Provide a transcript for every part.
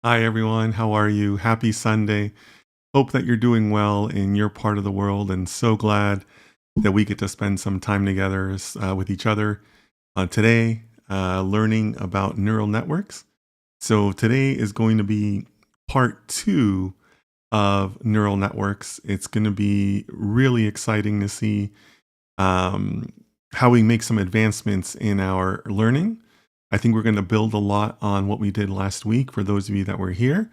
Hi, everyone. How are you? Happy Sunday. Hope that you're doing well in your part of the world, and so glad that we get to spend some time together with each other today, learning about neural networks. So, today is going to be part two of neural networks. It's going to be really exciting to see um, how we make some advancements in our learning. I think we're going to build a lot on what we did last week for those of you that were here.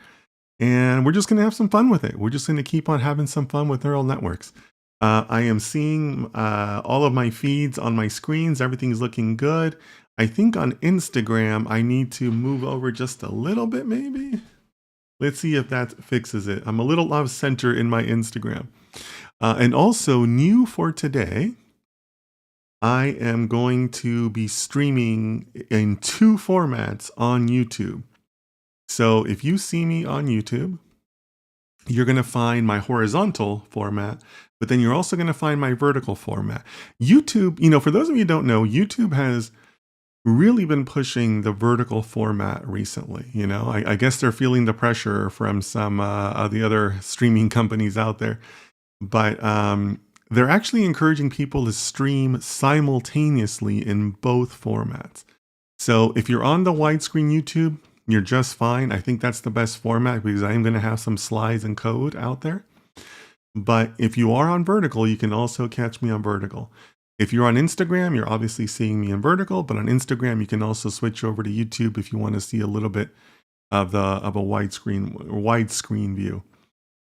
And we're just going to have some fun with it. We're just going to keep on having some fun with neural networks. I am seeing all of my feeds on my screens. Everything's looking good. I think on Instagram, I need to move over just a little bit, maybe. Let's see if that fixes it. I'm a little off center in my Instagram. And also, new for today, I am going to be streaming in two formats on YouTube. So if you see me on YouTube, you're going to find my horizontal format, but then you're also going to find my vertical format. YouTube, for those of you who don't know, YouTube has really been pushing the vertical format recently. I guess they're feeling the pressure from some of the other streaming companies out there, but they're actually encouraging people to stream simultaneously in both formats. So if you're on the widescreen YouTube, you're just fine. I think that's the best format because I am going to have some slides and code out there. But if you are on vertical, you can also catch me on vertical. If you're on Instagram, you're obviously seeing me in vertical, but on Instagram, you can also switch over to YouTube if you want to see a little bit of a widescreen view.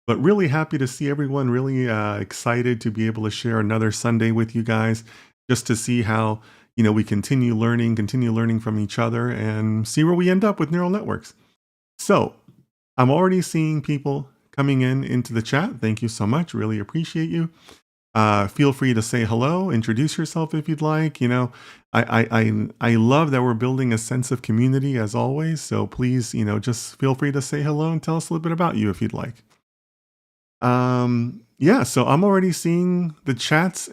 But really happy to see everyone, really excited to be able to share another Sunday with you guys, just to see how we continue learning from each other and see where we end up with neural networks. So I'm already seeing people coming into the chat. Thank you so much. Really appreciate you. Feel free to say hello, introduce yourself if you'd like. I love that we're building a sense of community as always. So please, just feel free to say hello and tell us a little bit about you if you'd like. Yeah, so I'm already seeing the chats.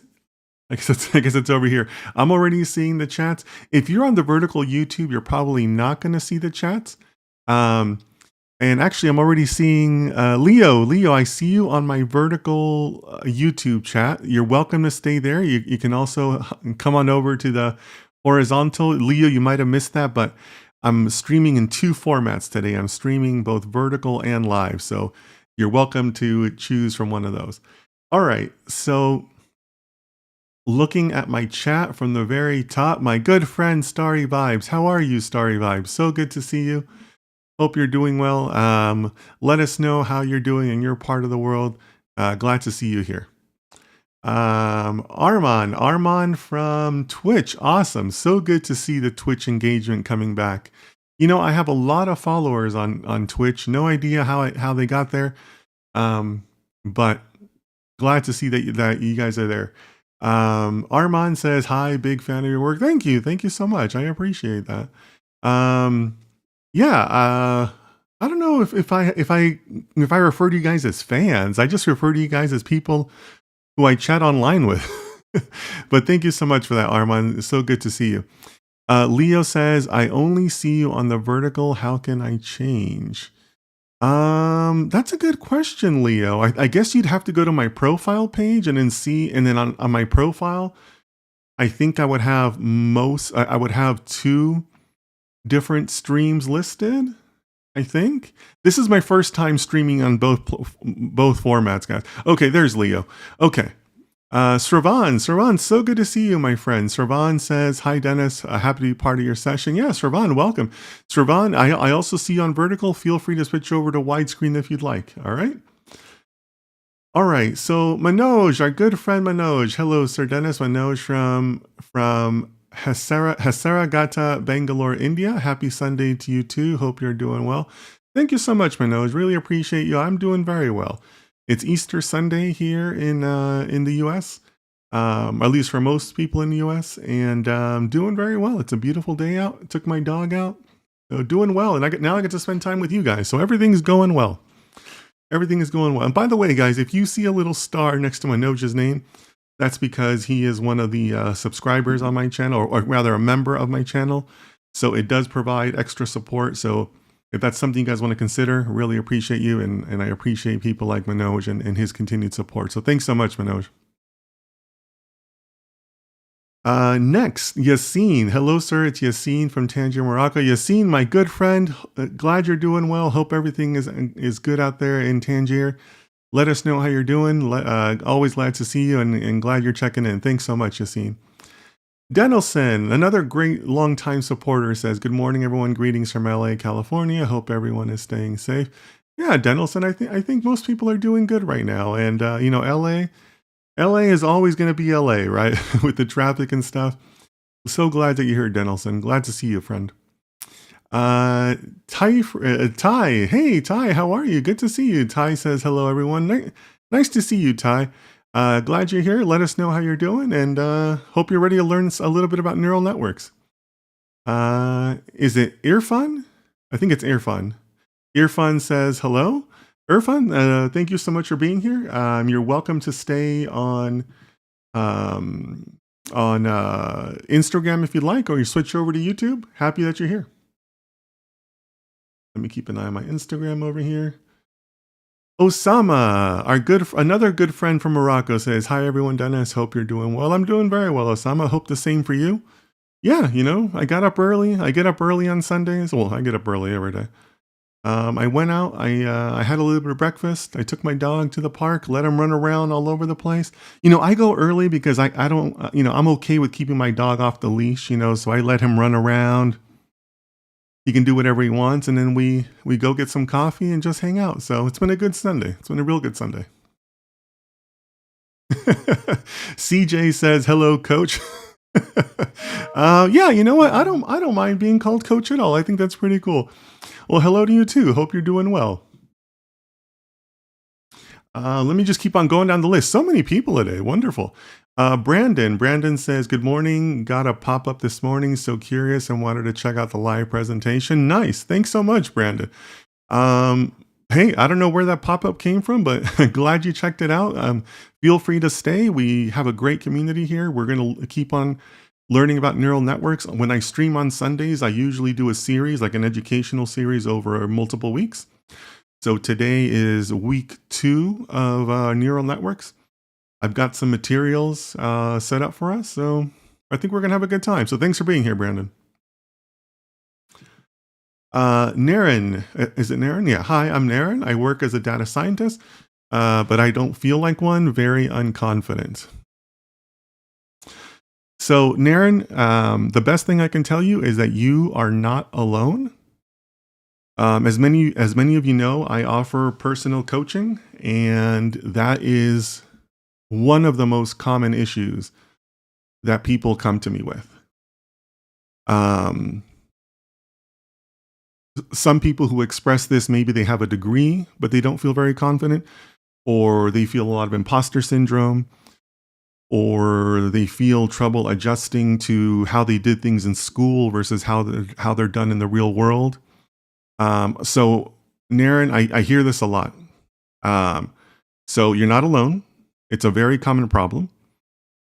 I guess it's over here. I'm already seeing the chats. If you're on the vertical YouTube, you're probably not going to see the chats. And actually, I'm already seeing Leo. Leo, I see you on my vertical YouTube chat. You're welcome to stay there. You can also come on over to the horizontal. Leo, you might have missed that, but I'm streaming in two formats today. I'm streaming both vertical and live. So you're welcome to choose from one of those. All right, so looking at my chat from the very top, my good friend Starry Vibes. How are you, Starry Vibes? So good to see you. Hope you're doing well. Let us know how you're doing in your part of the world. Glad to see you here. Armand from Twitch. Awesome. So good to see the Twitch engagement coming back. I have a lot of followers on Twitch. No idea how they got there. But glad to see that you guys are there. Armand says, hi, big fan of your work. Thank you so much. I appreciate that. Yeah, I don't know if I refer to you guys as fans. I just refer to you guys as people who I chat online with. But thank you so much for that, Armand. It's so good to see you. Leo says, I only see you on the vertical. How can I change? That's a good question, Leo. I guess you'd have to go to my profile page and then see, and then on my profile, I think I would have I would have two different streams listed. I think this is my first time streaming on both formats, guys. Okay, there's Leo. Okay. Sravan, so good to see you, my friend. Sravan says, hi, Dennis. Happy to be part of your session. Yeah, Sravan, welcome. Sravan, I also see you on vertical. Feel free to switch over to widescreen if you'd like. All right. All right. So Manoj, our good friend Manoj. Hello, Sir Dennis. Manoj from Hasaragata, Bangalore, India. Happy Sunday to you too. Hope you're doing well. Thank you so much, Manoj. Really appreciate you. I'm doing very well. It's Easter Sunday here in the U.S., at least for most people in the U.S., and doing very well. It's a beautiful day out. Took my dog out, so doing well. And now I get to spend time with you guys, so everything's going well. Everything is going well. And by the way, guys, if you see a little star next to Manoj's name, that's because he is one of the subscribers on my channel, or rather a member of my channel. So it does provide extra support. So if that's something you guys want to consider, really appreciate you. And I appreciate people like Manoj and his continued support. So thanks so much, Manoj. Next, Yassine. Hello, sir. It's Yassine from Tangier, Morocco. Yassine, my good friend. Glad you're doing well. Hope everything is good out there in Tangier. Let us know how you're doing. Always glad to see you and glad you're checking in. Thanks so much, Yassine. Denelson, another great longtime supporter, says, "Good morning, everyone. Greetings from LA, California. Hope everyone is staying safe." Yeah, Denelson, I think most people are doing good right now. And LA is always going to be LA, right? With the traffic and stuff. So glad that you're here, Denelson. Glad to see you, friend. Ty, hey Ty, how are you? Good to see you. Ty says, "Hello, everyone. Nice to see you, Ty. Glad you're here. Let us know how you're doing, and hope you're ready to learn a little bit about neural networks." Is it Irfan? I think it's Irfan. Irfan says, "Hello." Irfan, thank you so much for being here. You're welcome to stay on Instagram if you'd like, or you switch over to YouTube. Happy that you're here. Let me keep an eye on my Instagram over here. Osama, another good friend from Morocco, says, "Hi everyone, Dennis. Hope you're doing well." I'm doing very well, Osama. Hope the same for you. Yeah, I got up early. I get up early on Sundays. Well, I get up early every day. I went out. I had a little bit of breakfast. I took my dog to the park, let him run around all over the place. I go early because I don't. I'm okay with keeping my dog off the leash. So I let him run around. He can do whatever he wants, and then we go get some coffee and just hang out. So it's been a good Sunday. It's been a real good Sunday. CJ says, "Hello, coach." Yeah, you know what? I don't mind being called coach at all. I think that's pretty cool. Well, hello to you too. Hope you're doing well. Let me just keep on going down the list. So many people today. Wonderful. Brandon says, "Good morning. Got a pop-up this morning. So curious and wanted to check out the live presentation." Nice. Thanks so much, Brandon. Hey, I don't know where that pop-up came from, but glad you checked it out. Feel free to stay. We have a great community here. We're going to keep on learning about neural networks. When I stream on Sundays, I usually do a series, like an educational series over multiple weeks. So today is week 2 of neural networks. I've got some materials set up for us, so I think we're going to have a good time. So thanks for being here, Brandon. Naren, is it Naren? Yeah, hi, I'm Naren. I work as a data scientist, but I don't feel like one, very unconfident. So Naren, the best thing I can tell you is that you are not alone. As many of you know, I offer personal coaching, and that is one of the most common issues that people come to me with. Some people who express this, maybe they have a degree, but they don't feel very confident, or they feel a lot of imposter syndrome, or they feel trouble adjusting to how they did things in school versus how they're done in the real world. So Naren, I hear this a lot. So you're not alone. It's a very common problem.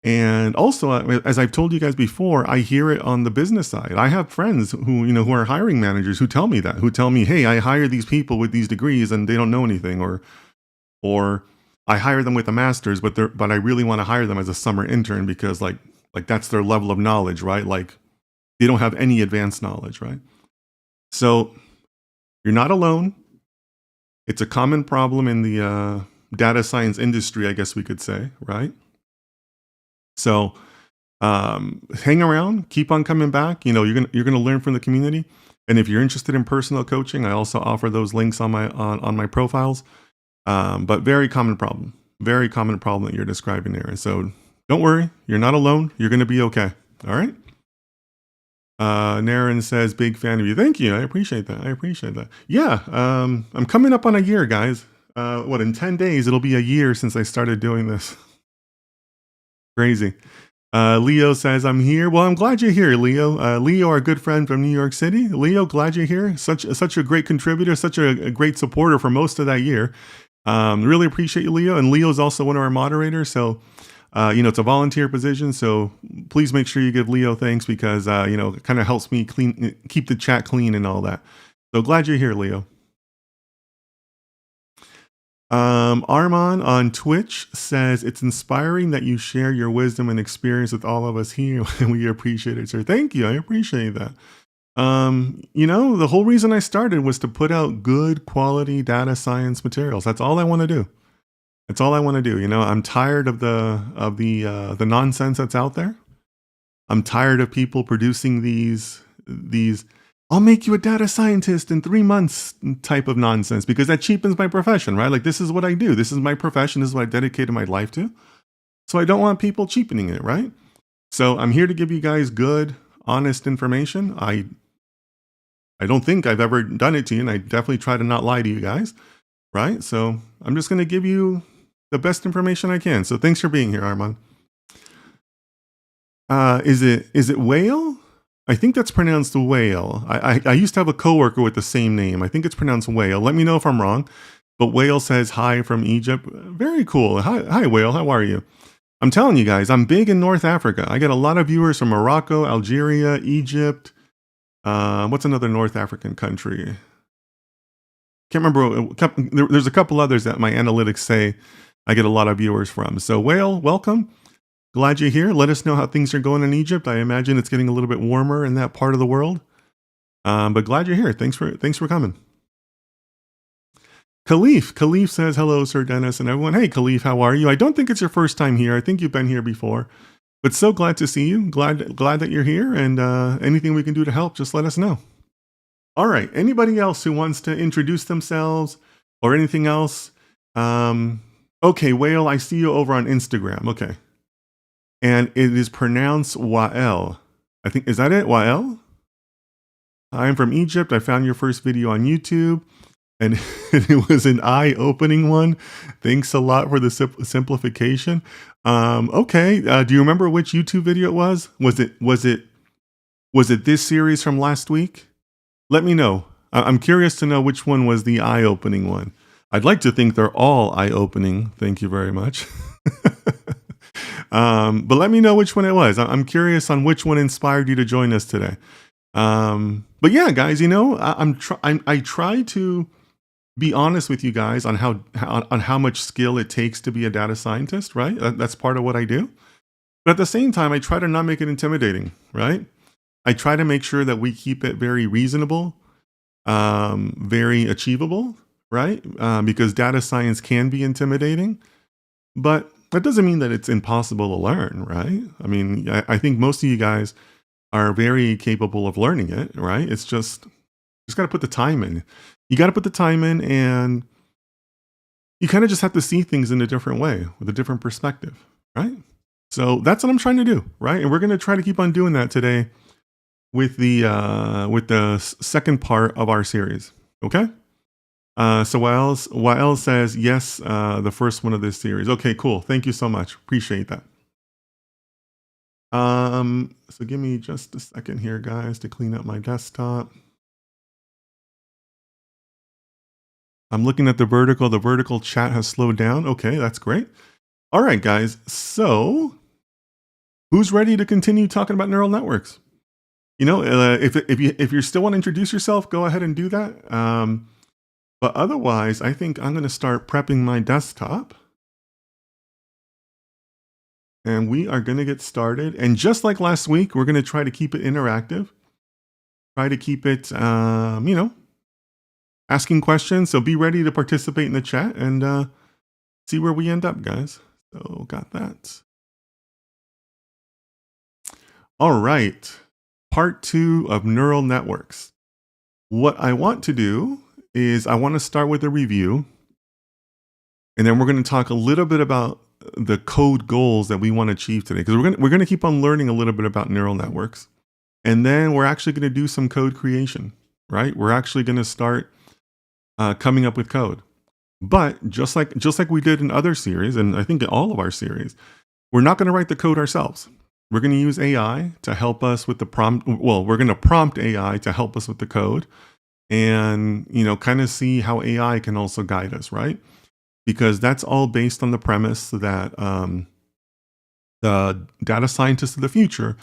And also, as I've told you guys before, I hear it on the business side. I have friends who are hiring managers who tell me that, who tell me, "Hey, I hire these people with these degrees and they don't know anything," or I hire them with a master's, but I really want to hire them as a summer intern because like that's their level of knowledge, right? Like they don't have any advanced knowledge, right? So you're not alone. It's a common problem in the data science industry, I guess we could say, right? So hang around, keep on coming back. You're gonna learn from the community. And if you're interested in personal coaching, I also offer those links on my profiles. But very common problem that you're describing there. And so don't worry, you're not alone. You're going to be okay. All right. Naren says, "Big fan of you." Thank you. I appreciate that. Yeah. I'm coming up on a year, guys. In 10 days, it'll be a year since I started doing this. Crazy. Leo says, "I'm here." Well, I'm glad you're here, Leo. Leo, our good friend from New York City. Leo, glad you're here. Such a great contributor, such a great supporter for most of that year. Really appreciate you, Leo. And Leo is also one of our moderators. So, it's a volunteer position. So please make sure you give Leo thanks because, it kind of helps me keep the chat clean and all that. So glad you're here, Leo. Armand on Twitch says it's inspiring that you share your wisdom and experience with all of us here, and we appreciate it, sir. Thank you. I appreciate that. The whole reason I started was to put out good quality data science materials. That's all I want to do. That's all I want to do. I'm tired of the nonsense that's out there. I'm tired of people producing these I'll make you a data scientist in 3 months type of nonsense, because that cheapens my profession, right? Like, this is what I do. This is my profession. This is what I dedicated my life to. So I don't want people cheapening it, right? So I'm here to give you guys good, honest information. I don't think I've ever done it to you, and I definitely try to not lie to you guys, right? So I'm just going to give you the best information I can. So thanks for being here, Armand. Is it whale? I think that's pronounced whale. I used to have a coworker with the same name. I think it's pronounced whale. Let me know if I'm wrong. But Whale says hi from Egypt. Very cool. Hi, Whale. How are you? I'm telling you guys, I'm big in North Africa. I get a lot of viewers from Morocco, Algeria, Egypt. What's another North African country? Can't remember. There's a couple others that my analytics say I get a lot of viewers from. So Whale, welcome. Glad you're here. Let us know how things are going in Egypt. I imagine it's getting a little bit warmer in that part of the world. But glad you're here. Thanks for coming. Khalif says, hello, Sir Dennis and everyone. Hey, Khalif, how are you? I don't think it's your first time here. I think you've been here before. But so glad to see you. Glad that you're here. And anything we can do to help, just let us know. All right. Anybody else who wants to introduce themselves or anything else? Okay, Whale, I see you over on Instagram. Okay. And it is pronounced Wael. I think, is that it? Wael? I'm from Egypt. I found your first video on YouTube, and it was an eye-opening one. Thanks a lot for the simplification. Okay. Do you remember which YouTube video it was? Was it this series from last week? Let me know. I'm curious to know which one was the eye-opening one. I'd like to think they're all eye-opening. Thank you very much. But let me know which one it was. I'm curious on which one inspired you to join us today. But yeah, guys, I try to be honest with you guys on how much skill it takes to be a data scientist, right? That's part of what I do. But at the same time, I try to not make it intimidating, right? I try to make sure that we keep it very reasonable, very achievable, right? Because data science can be intimidating, but that doesn't mean that it's impossible to learn, right? I mean, I think most of you guys are very capable of learning it, right? It's just got to put the time in. You got to put the time in, and you kind of just have to see things in a different way with a different perspective, right? So that's what I'm trying to do, right? And we're going to try to keep on doing that today with the second part of our series, okay? So Wael says, yes, the first one of this series. Okay, cool. Thank you so much. Appreciate that. So give me just a second here, guys, to clean up my desktop. I'm looking at the vertical. The vertical chat has slowed down. Okay, that's great. All right, guys. So who's ready to continue talking about neural networks? If you still want to introduce yourself, go ahead and do that. But otherwise, I think I'm going to start prepping my desktop. And we are going to get started. And just like last week, we're going to try to keep it interactive. Try to keep it, asking questions. So be ready to participate in the chat and see where we end up, guys. So got that. All right. Part 2 of neural networks. What I want to do is I want to start with a review, and then we're going to talk a little bit about the code goals that we want to achieve today, because we're going to keep on learning a little bit about neural networks, and then we're actually going to do some code creation, right? We're actually going to start coming up with code. But just like we did in other series, and I think in all of our series, we're not going to write the code ourselves. We're going to use AI to help us with the prompt. Well, we're going to prompt AI to help us with the code, and kind of see how AI can also guide us, right? Because that's all based on the premise that the data scientists of the future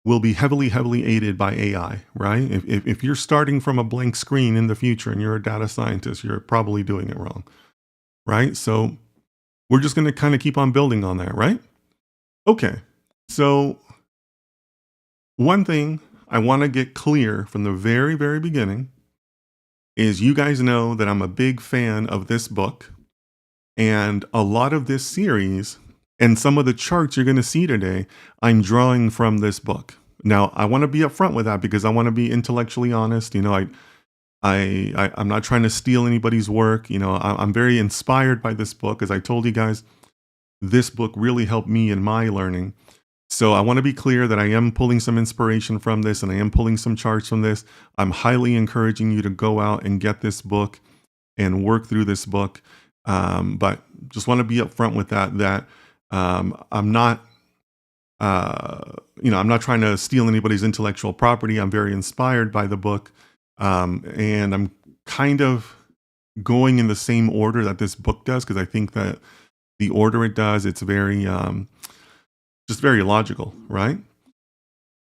will be heavily, heavily aided by AI, right? If you're starting from a blank screen in the future and you're a data scientist, you're probably doing it wrong, right? So we're just going to kind of keep on building on that, right? Okay. So one thing I want to get clear from the very, very beginning is you guys know that I'm a big fan of this book, and a lot of this series and some of the charts you're going to see today, I'm drawing from this book. Now, I want to be upfront with that because I want to be intellectually honest. I'm not trying to steal anybody's work. I'm very inspired by this book. As I told you guys, this book really helped me in my learning. So I want to be clear that I am pulling some inspiration from this and I am pulling some charts from this. I'm highly encouraging you to go out and get this book and work through this book. But just want to be upfront with that I'm not, I'm not trying to steal anybody's intellectual property. I'm very inspired by the book. And I'm kind of going in the same order that this book does, because I think that the order it does, it's very, just very logical, right?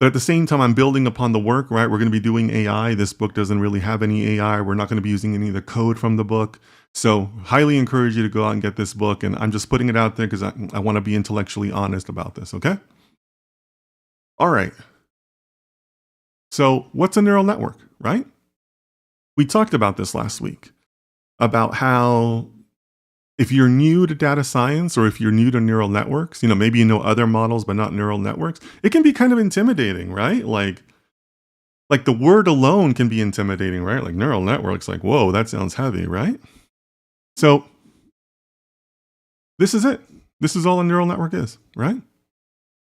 But at the same time, I'm building upon the work, right? We're going to be doing AI. This book doesn't really have any AI. We're not going to be using any of the code from the book. So highly encourage you to go out and get this book. And I'm just putting it out there because I want to be intellectually honest about this, okay? All right. So what's a neural network, right? We talked about this last week, about how if you're new to data science or if you're new to neural networks, maybe you know other models, but not neural networks, it can be kind of intimidating, right? Like the word alone can be intimidating, right? Like neural networks, like, whoa, that sounds heavy, right? So this is it. This is all a neural network is, right?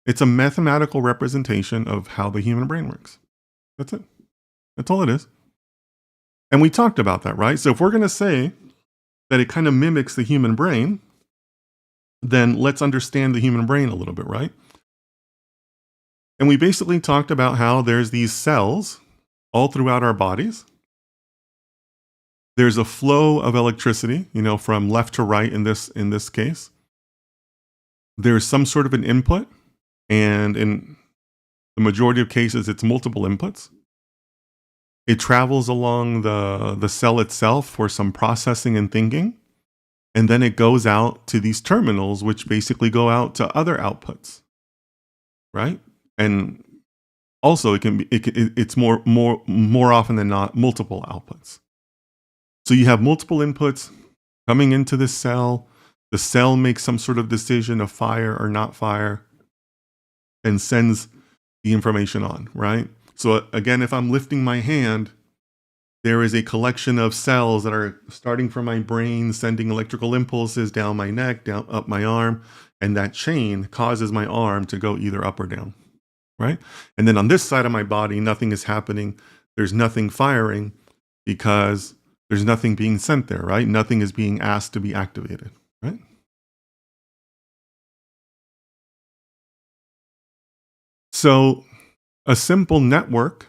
It's a mathematical representation of how the human brain works. That's it. That's all it is. And we talked about that, right? So if we're going to say that it kind of mimics the human brain, then let's understand the human brain a little bit, right? And we basically talked about how there's these cells all throughout our bodies. There's a flow of electricity, from left to right in this case. There's some sort of an input, and in the majority of cases, it's multiple inputs. It travels along the cell itself for some processing and thinking. And then it goes out to these terminals, which basically go out to other outputs, right? And also it's more often than not multiple outputs. So you have multiple inputs coming into this cell. The cell makes some sort of decision of fire or not fire and sends the information on, right? So again, if I'm lifting my hand, there is a collection of cells that are starting from my brain, sending electrical impulses down my neck, down up my arm, and that chain causes my arm to go either up or down, right? And then on this side of my body, nothing is happening. There's nothing firing because there's nothing being sent there, right? Nothing is being asked to be activated, right? So a simple network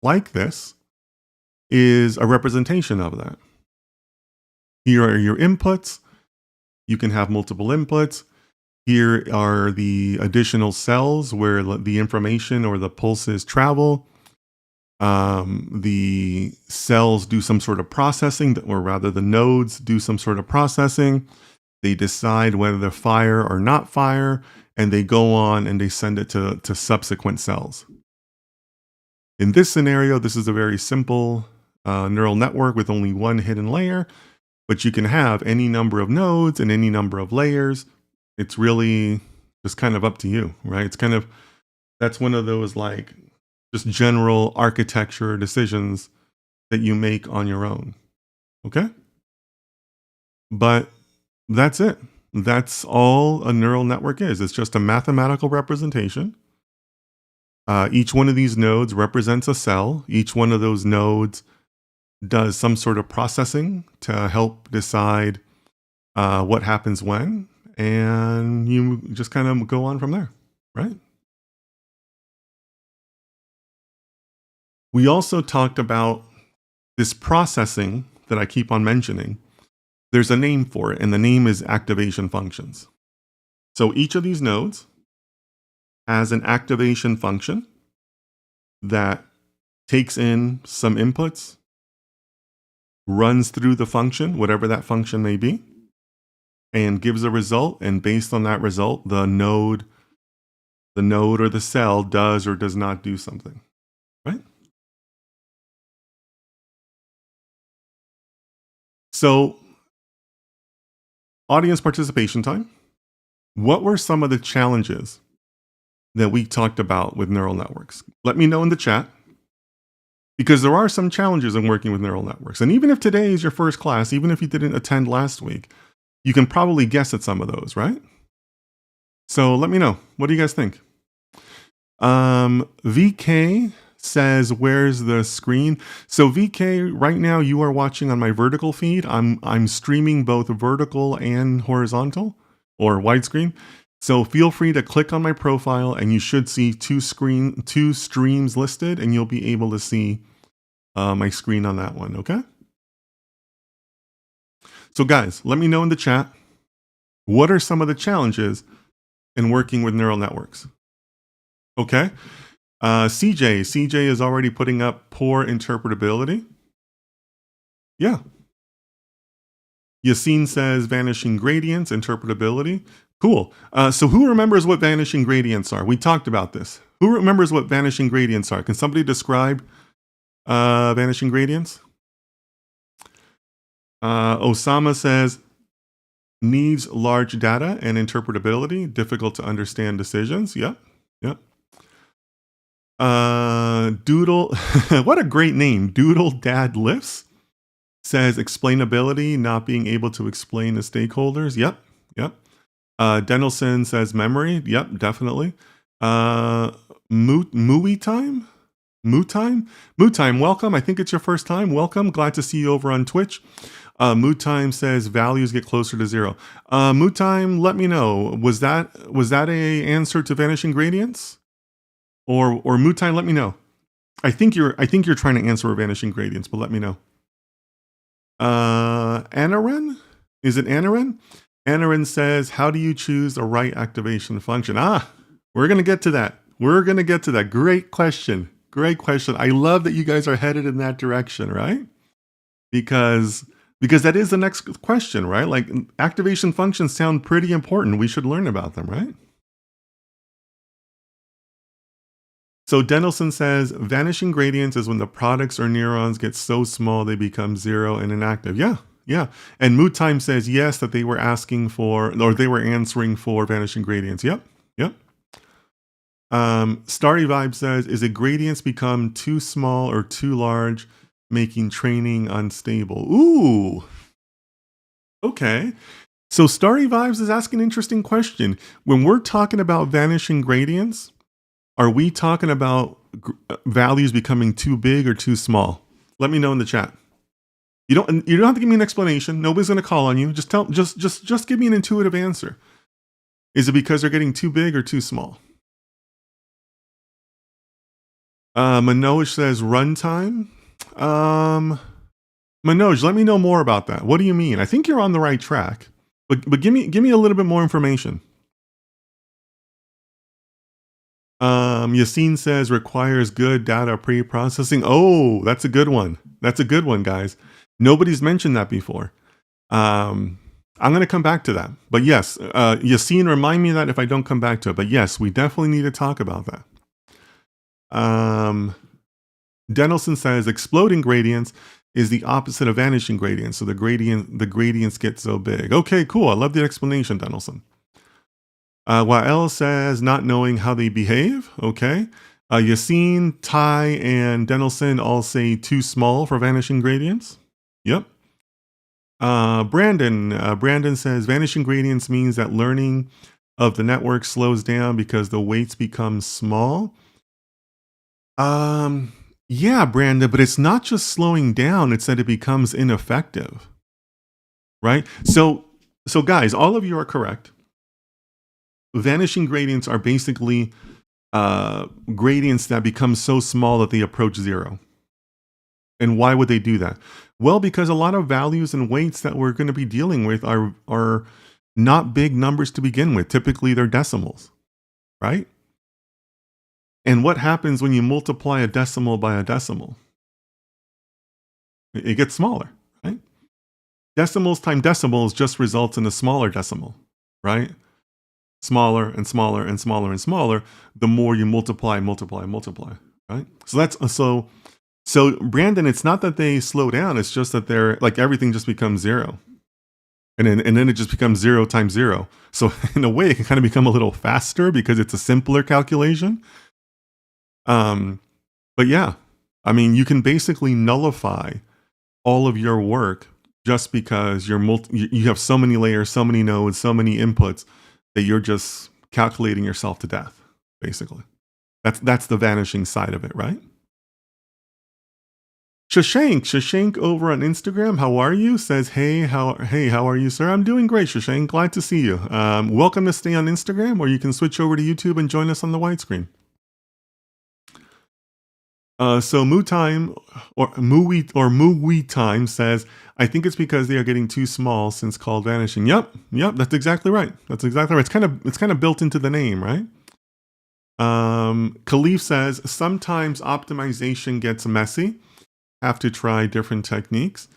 like this is a representation of that. Here are your inputs. You can have multiple inputs. Here are the additional cells where the information or the pulses travel. The cells do some sort of processing, or rather the nodes do some sort of processing. They decide whether to fire or not fire, and they go on and they send it to subsequent cells. In this scenario, this is a very simple neural network with only one hidden layer, but you can have any number of nodes and any number of layers. It's really just kind of up to you, right? That's one of those like just general architecture decisions that you make on your own, okay? But that's it. That's all a neural network is. It's just a mathematical representation. Each one of these nodes represents a cell. Each one of those nodes does some sort of processing to help decide what happens when, and you just kind of go on from there, right? We also talked about this processing that I keep on mentioning. There's a name for it, and the name is activation functions. So each of these nodes has an activation function, that takes in some inputs, runs through the function, whatever that function may be, and gives a result. And based on that result, the node or the cell does or does not do something, right? So, audience participation time. What were some of the challenges that we talked about with neural networks? Let me know in the chat, because there are some challenges in working with neural networks. And even if today is your first class, even if you didn't attend last week, you can probably guess at some of those, right? So let me know. What do you guys think? VK says, where's the screen? So VK, right now you are watching on my vertical feed. I'm streaming both vertical and horizontal or widescreen. So feel free to click on my profile and you should see two streams listed, and you'll be able to see my screen on that one, okay? So guys, let me know in the chat, what are some of the challenges in working with neural networks? Okay. CJ is already putting up poor interpretability. Yeah. Yassine says vanishing gradients, interpretability. Cool. So who remembers what vanishing gradients are? We talked about this. Who remembers what vanishing gradients are? Can somebody describe vanishing gradients? Osama says needs large data and interpretability, difficult to understand decisions. Yep. Doodle, what a great name. Doodle Dad Lifts says explainability, not being able to explain to stakeholders. Yep. Denelson says memory. Yep, definitely. Mooey time? Moo time, welcome. I think it's your first time. Welcome. Glad to see you over on Twitch. Moo time says values get closer to zero. Moo time, let me know. Was that a answer to vanishing gradients? Or Moo time, let me know. I think you're trying to answer vanishing gradients, but let me know. Anaren? Is it Anaren? Anaren says, how do you choose the right activation function? We're going to get to that. Great question. I love that you guys are headed in that direction, right? Because that is the next question, right? Like, activation functions sound pretty important. We should learn about them, right? So Denelson says, vanishing gradients is when the products or neurons get so small they become zero and inactive. Yeah. And Mood Time says, yes, that they were asking for, or they were answering for vanishing gradients. Yep. Starry Vibe says, is it gradients become too small or too large, making training unstable? Ooh. Okay. So Starry Vibes is asking an interesting question. When we're talking about vanishing gradients, are we talking about values becoming too big or too small? Let me know in the chat. You don't have to give me an explanation. Nobody's going to call on you. Just give me an intuitive answer. Is it because they're getting too big or too small? Manoj says runtime. Manoj, let me know more about that. What do you mean? I think you're on the right track, but give me a little bit more information. Yassine says requires good data pre-processing. Oh, that's a good one. Guys. Nobody's mentioned that before. I'm going to come back to that. But yes, Yassine, remind me of that if I don't come back to it. But yes, we definitely need to talk about that. Denelson says exploding gradients is the opposite of vanishing gradients. So the gradients get so big. Okay, cool. I love the explanation, Denelson. Wael says not knowing how they behave. Okay. Yassine, Ty, and Denelson all say too small for vanishing gradients. Yep. Brandon says vanishing gradients means that learning of the network slows down because the weights become small. Yeah, Brandon, but it's not just slowing down, it's that it becomes ineffective. Right? So guys, all of you are correct. Vanishing gradients are basically gradients that become so small that they approach zero. And why would they do that? Well, because a lot of values and weights that we're going to be dealing with are not big numbers to begin with. Typically, they're decimals, right? And what happens when you multiply a decimal by a decimal? It gets smaller, right? Decimals times decimals just results in a smaller decimal, right? Smaller and smaller and smaller and smaller, the more you multiply, multiply, multiply, right? So so Brandon, it's not that they slow down, it's just that they're like everything just becomes zero. And then it just becomes 0 times 0. So in a way, it can kind of become a little faster because it's a simpler calculation. But yeah, I mean, you can basically nullify all of your work just because you have so many layers, so many nodes, so many inputs that you're just calculating yourself to death, basically. That's the vanishing side of it, right? Shashank over on Instagram, how are you? Says, hey, how are you, sir? I'm doing great, Shashank. Glad to see you. Welcome to stay on Instagram, or you can switch over to YouTube and join us on the widescreen. So Moo Time or Mooey Time says, I think it's because they are getting too small since called vanishing. Yep, that's exactly right. That's exactly right. It's kind of built into the name, right? Khalif says, sometimes optimization gets messy. Have to try different techniques.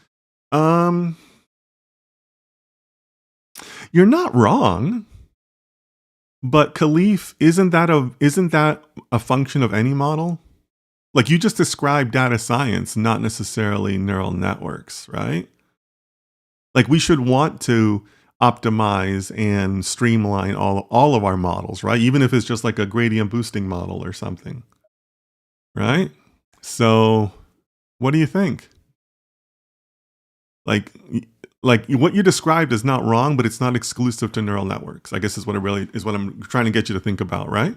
You're not wrong. But Khalif, isn't that a function of any model? Like you just described data science, not necessarily neural networks, right? Like we should want to optimize and streamline all of our models, right? Even if it's just like a gradient boosting model or something, right? So what do you think? Like what you described is not wrong, but it's not exclusive to neural networks, I guess is what I'm trying to get you to think about, right?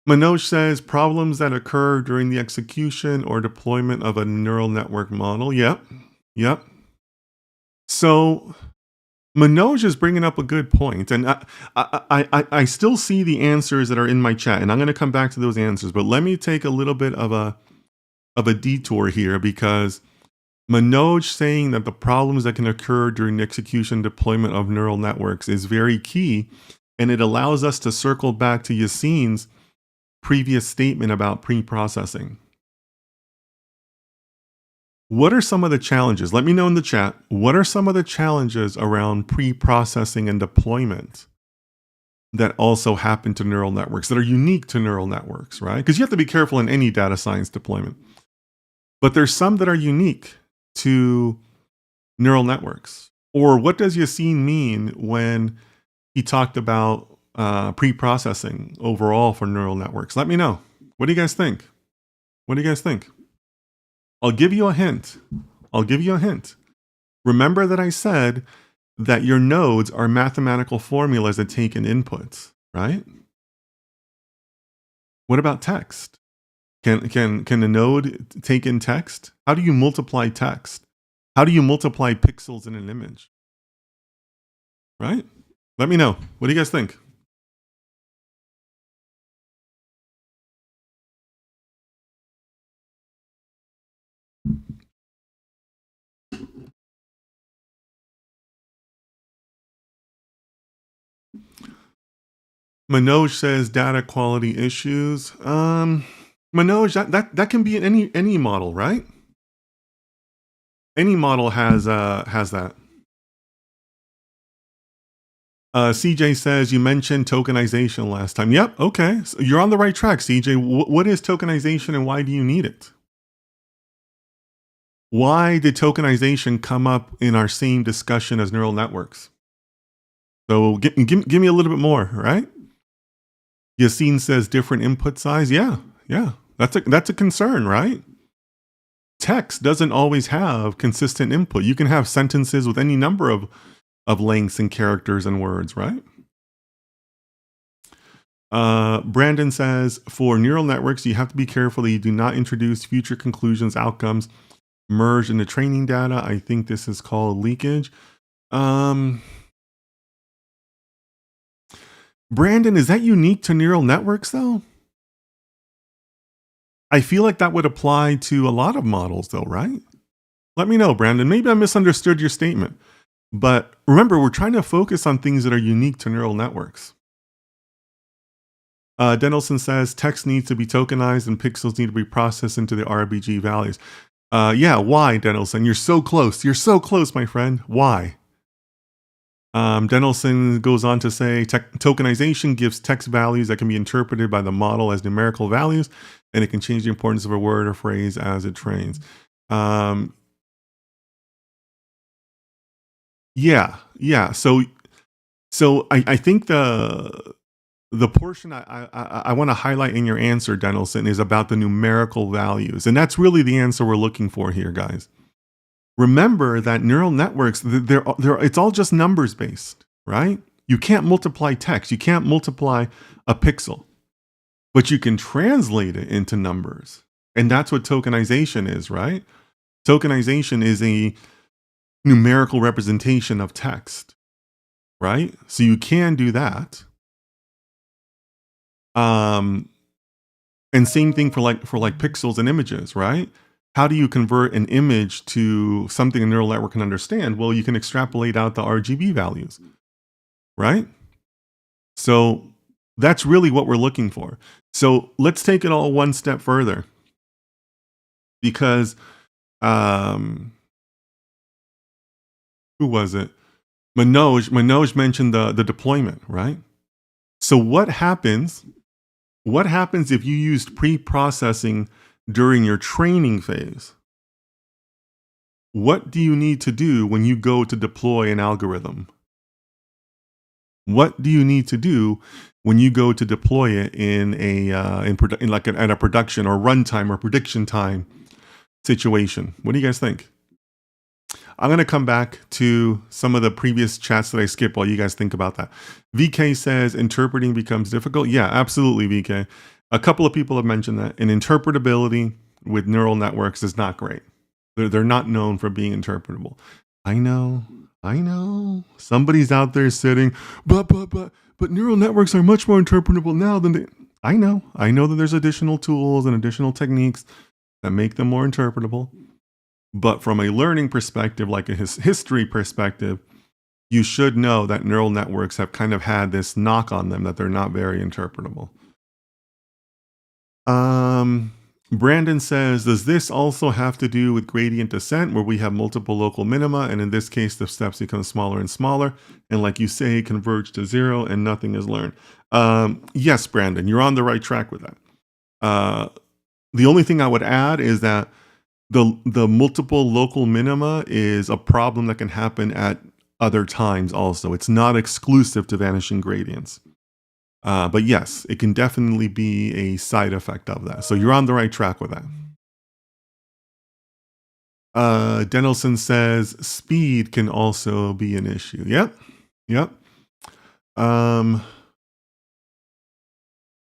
Manoj says problems that occur during the execution or deployment of a neural network model. Yep. So Manoj is bringing up a good point, and I still see the answers that are in my chat, and I'm going to come back to those answers. But let me take a little bit of a detour here, because Manoj saying that the problems that can occur during the execution deployment of neural networks is very key, and it allows us to circle back to Yassine's previous statement about pre-processing. What are some of the challenges? Let me know in the chat. What are some of the challenges around pre-processing and deployment that also happen to neural networks, that are unique to neural networks, right? Because you have to be careful in any data science deployment. But there's some that are unique to neural networks. Or what does Yassine mean when he talked about pre-processing overall for neural networks? Let me know. What do you guys think? I'll give you a hint. Remember that I said that your nodes are mathematical formulas that take in inputs, right? What about text? Can a node take in text? How do you multiply text? How do you multiply pixels in an image? Right? Let me know. What do you guys think? Manoj says data quality issues. Manoj, that can be in any model, right? Any model has that. CJ says you mentioned tokenization last time. Yep. Okay. So you're on the right track, CJ. What is tokenization and why do you need it? Why did tokenization come up in our same discussion as neural networks? So give me a little bit more, right? Yassine says different input size. Yeah. That's a concern, right? Text doesn't always have consistent input. You can have sentences with any number of lengths and characters and words, right? Brandon says, for neural networks, you have to be careful that you do not introduce future conclusions, outcomes, merge into training data. I think this is called leakage. Brandon, is that unique to neural networks though? I feel like that would apply to a lot of models though, right? Let me know, Brandon. Maybe I misunderstood your statement. But remember, we're trying to focus on things that are unique to neural networks. Denelson says text needs to be tokenized and pixels need to be processed into the RBG values. Yeah, why, Denelson? You're so close. You're so close, my friend. Why? Denelson goes on to say tokenization gives text values that can be interpreted by the model as numerical values, and it can change the importance of a word or phrase as it trains. Yeah. So I think the portion I want to highlight in your answer, Denelson, is about the numerical values, and that's really the answer we're looking for here, guys. Remember that neural networks, it's all just numbers based, right? You can't multiply text. You can't multiply a pixel, but you can translate it into numbers. And that's what tokenization is, right? Tokenization is a numerical representation of text, right? So you can do that. And same thing for like pixels and images, right? How do you convert an image to something a neural network can understand? Well, you can extrapolate out the RGB values, right? So that's really what we're looking for. So let's take it all one step further, because who was it? Manoj mentioned the deployment, right? So what happens if you used pre-processing during your training phase? What do you need to do when you go to deploy an algorithm? What do you need to do when you go to deploy it in a production or runtime or prediction time situation? What do you guys think? I'm going to come back to some of the previous chats that I skipped while you guys think about that. VK says interpreting becomes difficult. Yeah, absolutely, VK. A couple of people have mentioned that. And interpretability with neural networks is not great. They're not known for being interpretable. I know. Somebody's out there sitting, but neural networks are much more interpretable now than they. I know that there's additional tools and additional techniques that make them more interpretable. But from a learning perspective, like a history perspective, you should know that neural networks have kind of had this knock on them that they're not very interpretable. Brandon says, does this also have to do with gradient descent, where we have multiple local minima, and in this case, the steps become smaller and smaller, and like you say, converge to zero, and nothing is learned? Yes, Brandon, you're on the right track with that. The only thing I would add is that the multiple local minima is a problem that can happen at other times also. It's not exclusive to vanishing gradients. But yes, it can definitely be a side effect of that. So you're on the right track with that. Denelson says speed can also be an issue. Yep.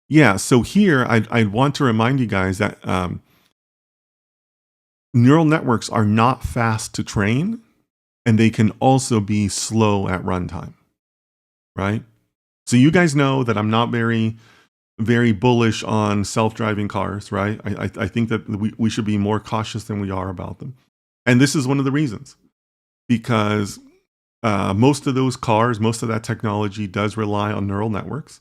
Yeah, so here I want to remind you guys that neural networks are not fast to train, and they can also be slow at runtime, right? So you guys know that I'm not very bullish on self-driving cars, right? I think that we should be more cautious than we are about them. And this is one of the reasons, because most of those cars, most of that technology does rely on neural networks,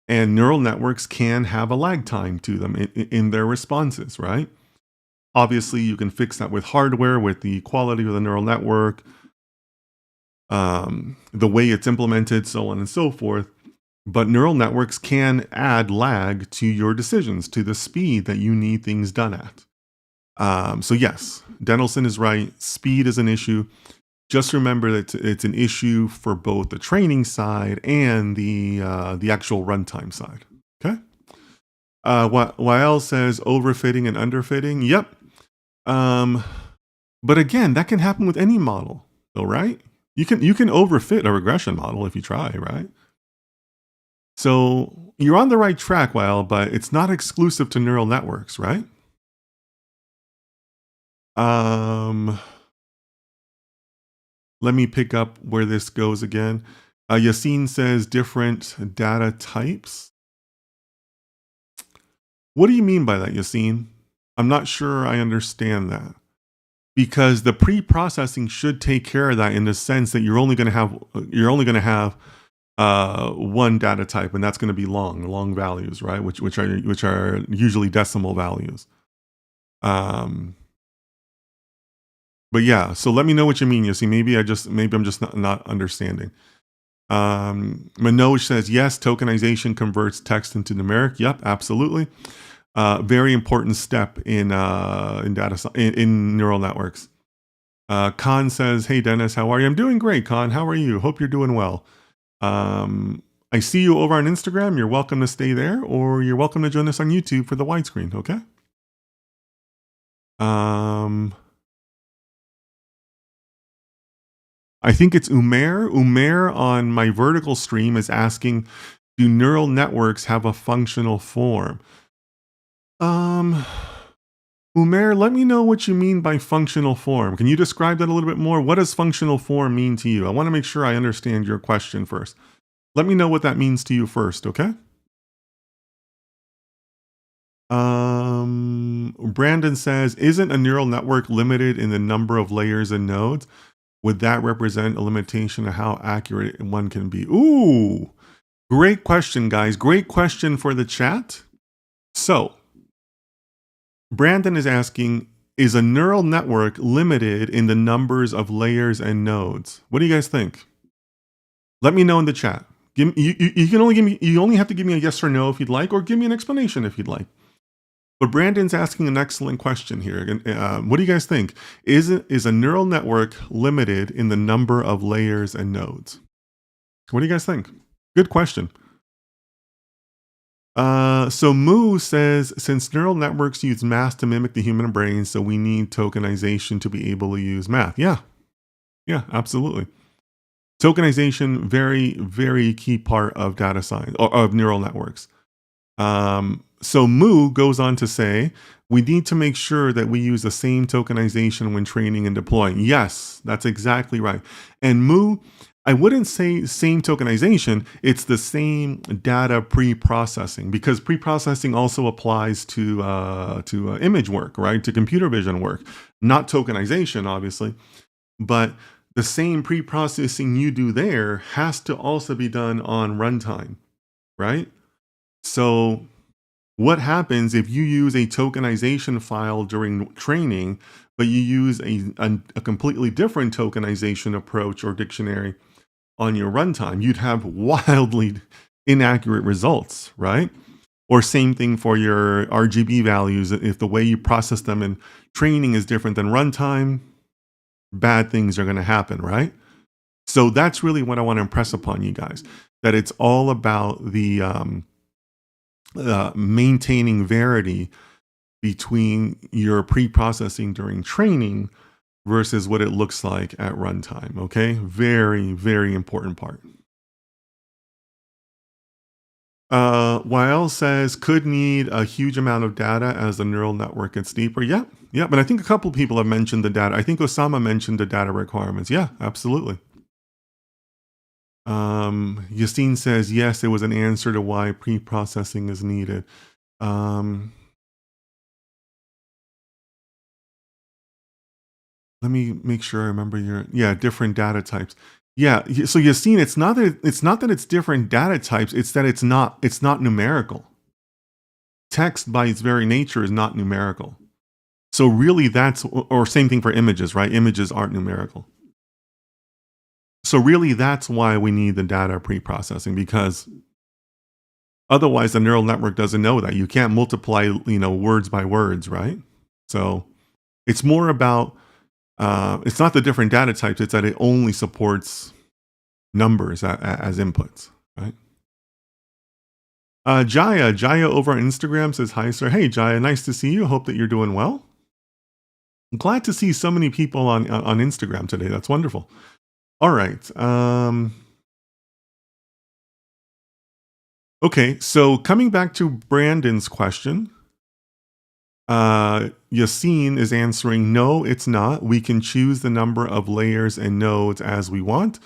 and neural networks can have a lag time to them in their responses, right? Obviously, you can fix that with hardware, with the quality of the neural network, the way it's implemented, so on and so forth. But neural networks can add lag to your decisions, to the speed that you need things done at. So yes, Denelson is right. Speed is an issue. Just remember that it's an issue for both the training side and the actual runtime side. Okay. Wael says overfitting and underfitting. Yep. But again, that can happen with any model, though, right? You can overfit a regression model if you try, right? So you're on the right track, Wael, but it's not exclusive to neural networks, right? Let me pick up where this goes again. Yassine says different data types. What do you mean by that, Yassine? I'm not sure I understand that. Because the pre-processing should take care of that, in the sense that you're only going to have one data type, and that's going to be long values, right? Which are usually decimal values. But yeah, so let me know what you mean. You see, maybe I'm just not understanding. Manoj says yes, tokenization converts text into numeric. Yep, absolutely. Very important step in neural networks. Khan says, "Hey Dennis, how are you?" I'm doing great, Khan. How are you? Hope you're doing well. I see you over on Instagram. You're welcome to stay there, or you're welcome to join us on YouTube for the widescreen. Okay. I think it's Umair. Umair on my vertical stream is asking, do neural networks have a functional form? Umair, let me know what you mean by functional form. Can you describe that a little bit more? What does functional form mean to you? I want to make sure I understand your question first. Let me know what that means to you first, okay? Brandon says, isn't a neural network limited in the number of layers and nodes? Would that represent a limitation of how accurate one can be? Ooh, great question, guys. Great question for the chat. So, Brandon is asking, is a neural network limited in the numbers of layers and nodes? What do you guys think? Let me know in the chat. You only have to give me a yes or no if you'd like, or give me an explanation if you'd like. But Brandon's asking an excellent question here. What do you guys think? Is a neural network limited in the number of layers and nodes? What do you guys think? Good question. So Moo says, since neural networks use math to mimic the human brain, so we need tokenization to be able to use math. Yeah, absolutely. Tokenization, very, very key part of data science, or of neural networks. So Moo goes on to say, we need to make sure that we use the same tokenization when training and deploying. Yes, that's exactly right. And Moo, I wouldn't say same tokenization, it's the same data pre-processing, because pre-processing also applies to image work, right? To computer vision work, not tokenization, obviously, but the same pre-processing you do there has to also be done on runtime, right? So what happens if you use a tokenization file during training, but you use a completely different tokenization approach or dictionary on your runtime? You'd have wildly inaccurate results, right? Or same thing for your RGB values. If the way you process them in training is different than runtime, bad things are going to happen, right? So that's really what I want to impress upon you guys, that it's all about the maintaining verity between your pre-processing during training versus what it looks like at runtime. Okay, very, very important part. Wael says, could need a huge amount of data as the neural network gets deeper. Yeah, but I think a couple people have mentioned the data. I think Osama mentioned the data requirements. Yeah, absolutely. Yassine says, yes, it was an answer to why pre-processing is needed. Let me make sure I remember different data types. Yeah, so Yassine, it's not that it's different data types, it's that it's not numerical. Text by its very nature is not numerical. So really or same thing for images, right? Images aren't numerical. So really that's why we need the data pre-processing, because otherwise the neural network doesn't know that. You can't multiply, words by words, right? So it's more about, it's not the different data types, it's that it only supports numbers as inputs, right? Jaya over on Instagram says, hi, sir. Hey, Jaya, nice to see you. Hope that you're doing well. I'm glad to see so many people on Instagram today. That's wonderful. All right. Okay, so coming back to Brandon's question, Yassine is answering, no, it's not. We can choose the number of layers and nodes as we want.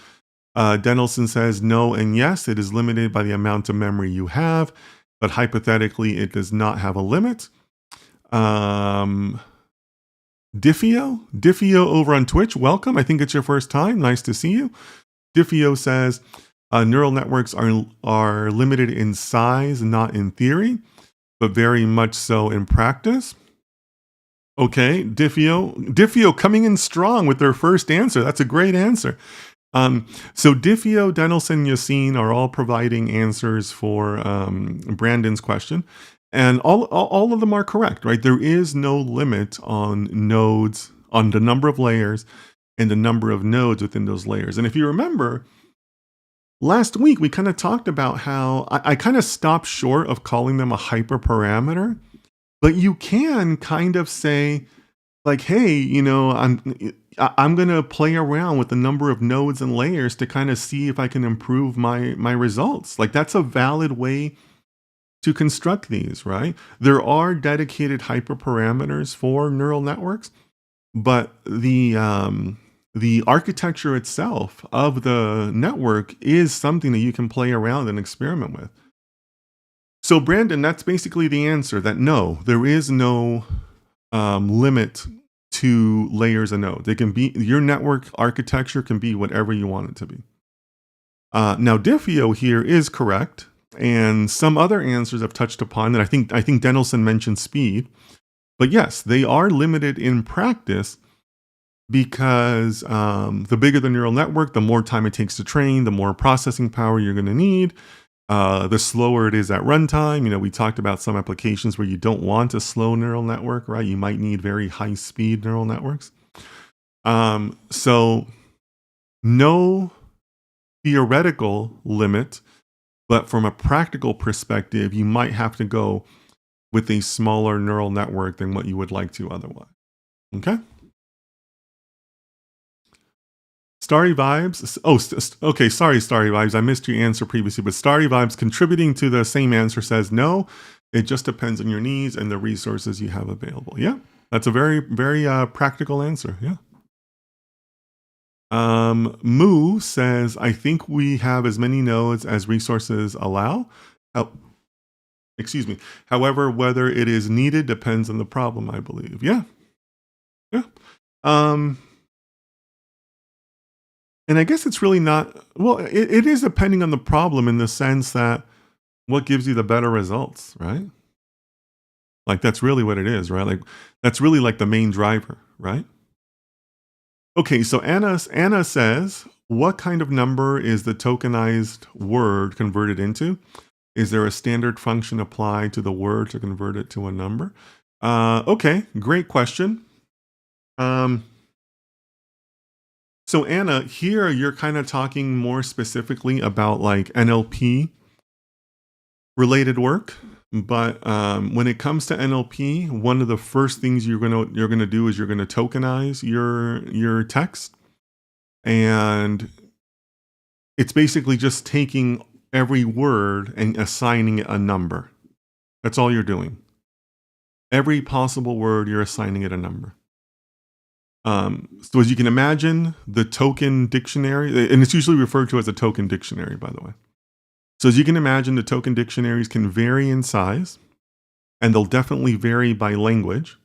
Denelson says, no and yes, it is limited by the amount of memory you have, but hypothetically, it does not have a limit. Diffio over on Twitch, welcome. I think it's your first time. Nice to see you. Diffio says, Neural networks are limited in size, not in theory, but very much so in practice. Okay, Diffio coming in strong with their first answer. That's a great answer. So Diffio, Denelson, Yassine are all providing answers for Brandon's question. And all of them are correct, right? There is no limit on nodes, on the number of layers and the number of nodes within those layers. And if you remember, last week we kind of talked about how I kind of stopped short of calling them a hyperparameter, but you can kind of say, like, hey, I'm going to play around with the number of nodes and layers to kind of see if I can improve my results. Like, that's a valid way to construct these, right? There are dedicated hyperparameters for neural networks, but the architecture itself of the network is something that you can play around and experiment with. So Brandon, that's basically the answer, that no, there is no limit to layers and nodes. It can be, your network architecture can be whatever you want it to be. Now Diffio here is correct, and some other answers I've touched upon that I think Denelson mentioned speed, but yes, they are limited in practice because the bigger the neural network, the more time it takes to train, the more processing power you're going to need. The slower it is at runtime. We talked about some applications where you don't want a slow neural network, right? You might need very high speed neural networks. So no theoretical limit, but from a practical perspective, you might have to go with a smaller neural network than what you would like to otherwise. Okay. Starry Vibes. Okay. Sorry, Starry Vibes. I missed your answer previously, but Starry Vibes contributing to the same answer says no. It just depends on your needs and the resources you have available. Yeah, that's a very, very practical answer. Yeah. Moo says, I think we have as many nodes as resources allow. Excuse me. However, whether it is needed depends on the problem, I believe. Yeah. Yeah. And I guess it's really not, well, it is depending on the problem in the sense that what gives you the better results, right? Like, that's really what it is, right? Like, that's really like the main driver, right? Okay, so Anna says, what kind of number is the tokenized word converted into? Is there a standard function applied to the word to convert it to a number? Okay, great question. So Anna, here you're kind of talking more specifically about like NLP related work, but when it comes to NLP, one of the first things you're gonna do is you're gonna tokenize your text, and it's basically just taking every word and assigning it a number. That's all you're doing. Every possible word, you're assigning it a number. So as you can imagine, the token dictionary, and it's usually referred to as a token dictionary, by the way. So as you can imagine, the token dictionaries can vary in size, and they'll definitely vary by language.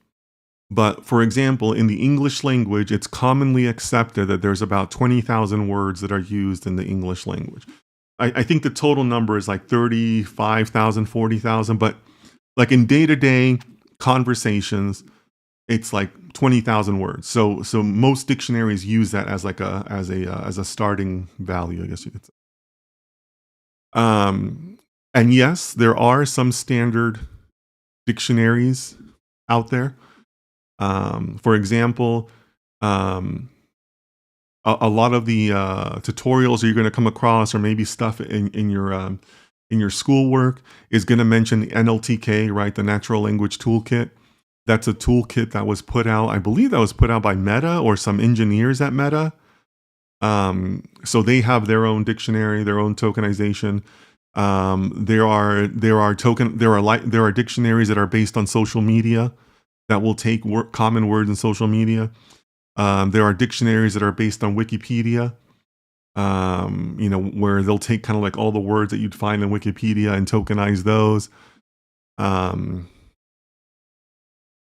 But for example, in the English language, it's commonly accepted that there's about 20,000 words that are used in the English language. I think the total number is like 35,000, 40,000, but like in day-to-day conversations, it's like 20,000 words. So most dictionaries use that as like as a starting value, I guess you could say. And yes, there are some standard dictionaries out there. For example, a lot of the tutorials you're going to come across, or maybe stuff in your schoolwork, is going to mention NLTK, right? The Natural Language Toolkit. That's a toolkit that was put out, I believe that was put out by Meta or some engineers at Meta. So they have their own dictionary, their own tokenization. There are dictionaries that are based on social media that will take common words in social media. There are dictionaries that are based on Wikipedia, where they'll take kind of like all the words that you'd find in Wikipedia and tokenize those.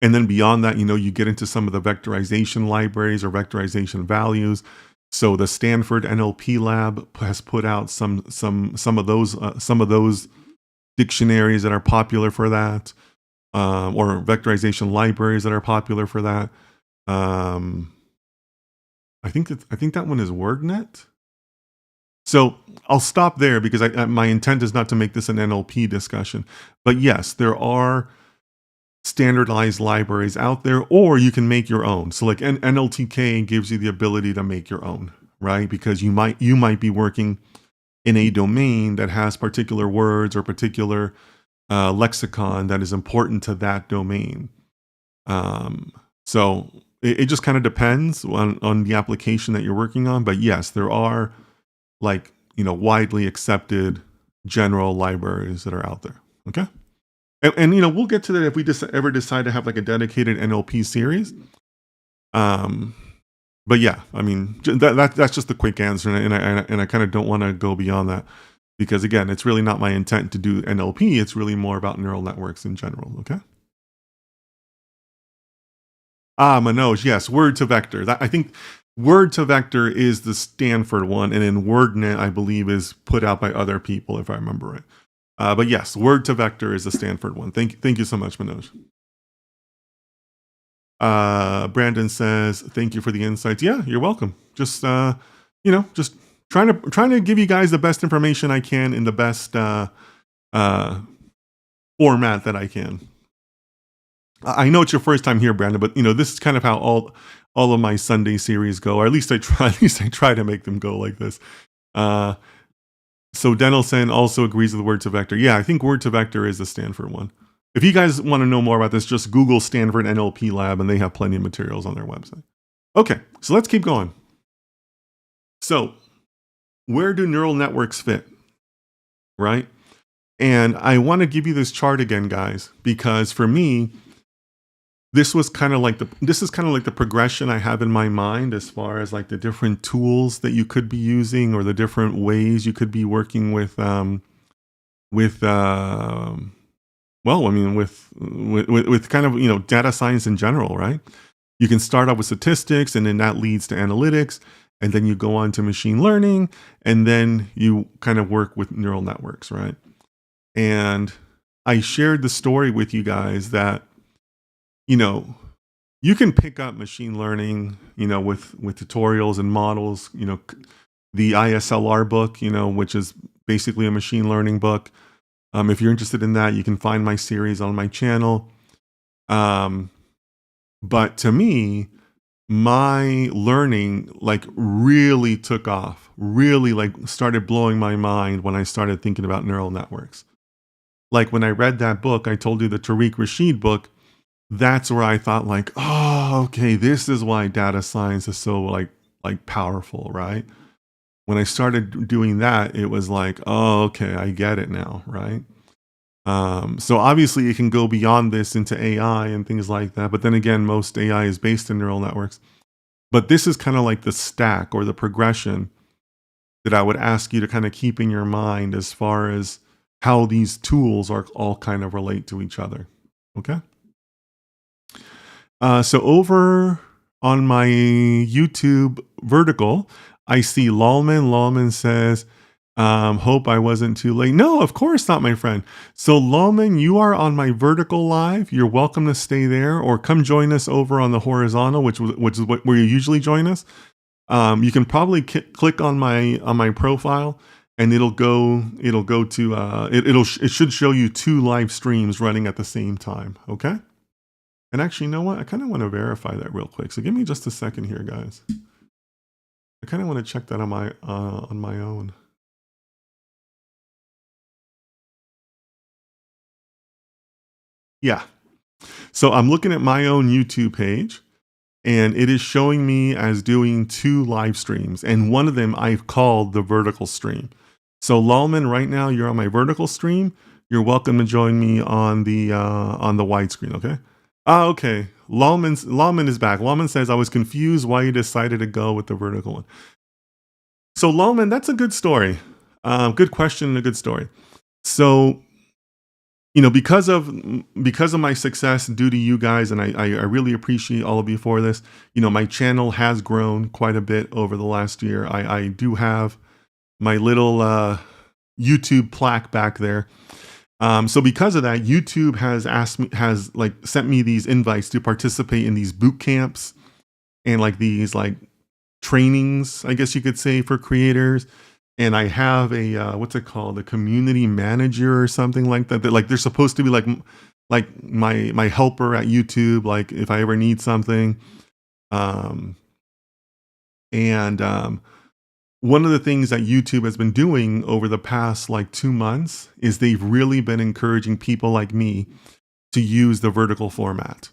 And then beyond that, you get into some of the vectorization libraries or vectorization values. So the Stanford NLP Lab has put out some of those dictionaries that are popular for that, or vectorization libraries that are popular for that. Um, I think that one is WordNet. So I'll stop there because my intent is not to make this an NLP discussion. But yes, there are standardized libraries out there, or you can make your own. So like NLTK gives you the ability to make your own, right? Because you might be working in a domain that has particular words or particular lexicon that is important to that domain. So it just kind of depends on the application that you're working on. But yes, there are like, widely accepted general libraries that are out there. Okay. And we'll get to that if we ever decide to have like a dedicated NLP series. But yeah, I mean, that's just the quick answer. And I kind of don't want to go beyond that because again, it's really not my intent to do NLP. It's really more about neural networks in general. Okay. Manoj, yes, word to vector. I think word to vector is the Stanford one, and then WordNet, I believe, is put out by other people, if I remember right. But yes, word to vector is the Stanford one. Thank you so much, Manoj. Brandon says, "Thank you for the insights." Yeah, you're welcome. Just just trying to give you guys the best information I can in the best format that I can. I know it's your first time here, Brandon, but this is kind of how all of my Sunday series go, or at least I try to make them go like this. So Denelson also agrees with word to vector. Yeah, I think word to vector is the Stanford one. If you guys want to know more about this, just Google Stanford NLP Lab, and they have plenty of materials on their website. Okay, so let's keep going. So, where do neural networks fit? Right? And I want to give you this chart again, guys, because for me, this is kind of like the progression I have in my mind as far as like the different tools that you could be using or the different ways you could be working with kind of data science in general, right? You can start off with statistics, and then that leads to analytics, and then you go on to machine learning, and then you kind of work with neural networks, right? And I shared the story with you guys that you can pick up machine learning, with tutorials and models, the ISLR book, which is basically a machine learning book. If you're interested in that, you can find my series on my channel. But to me, my learning like really took off, really like started blowing my mind when I started thinking about neural networks. Like when I read that book, I told you the Tariq Rashid book, that's where I thought like, oh, okay, this is why data science is so like powerful, right? When I started doing that, it was like, oh, okay, I get it now, right? So obviously it can go beyond this into AI and things like that. But then again, most AI is based in neural networks. But this is kind of like the stack or the progression that I would ask you to kind of keep in your mind as far as how these tools are all kind of relate to each other. Okay. So over on my YouTube vertical, I see Lallman. Lallman says, hope I wasn't too late. No, of course not, my friend. So Lallman, you are on my vertical live. You're welcome to stay there or come join us over on the horizontal, which is where you usually join us. You can probably click on my profile, and it'll go to it should show you 2 live streams running at the same time. Okay. And actually, you know what? I kind of want to verify that real quick. So give me just a second here, guys. I kind of want to check that on my own. Yeah. So I'm looking at my own YouTube page, and it is showing me as doing 2 live streams, and one of them I've called the vertical stream. So Lallman, right now you're on my vertical stream. You're welcome to join me on the widescreen. Okay. Okay. Lallman is back. Lallman says, I was confused why you decided to go with the vertical one. So Lallman, that's a good story. Good question and a good story. So, because of my success due to you guys, and I really appreciate all of you for this. My channel has grown quite a bit over the last year. I do have my little YouTube plaque back there. So because of that, YouTube has sent me these invites to participate in these boot camps and these trainings, I guess you could say, for creators. And I have a what's it called, a community manager or something like that. They're supposed to be like my helper at YouTube, like if I ever need something. And one of the things that YouTube has been doing over the past 2 months is they've really been encouraging people like me to use the vertical format.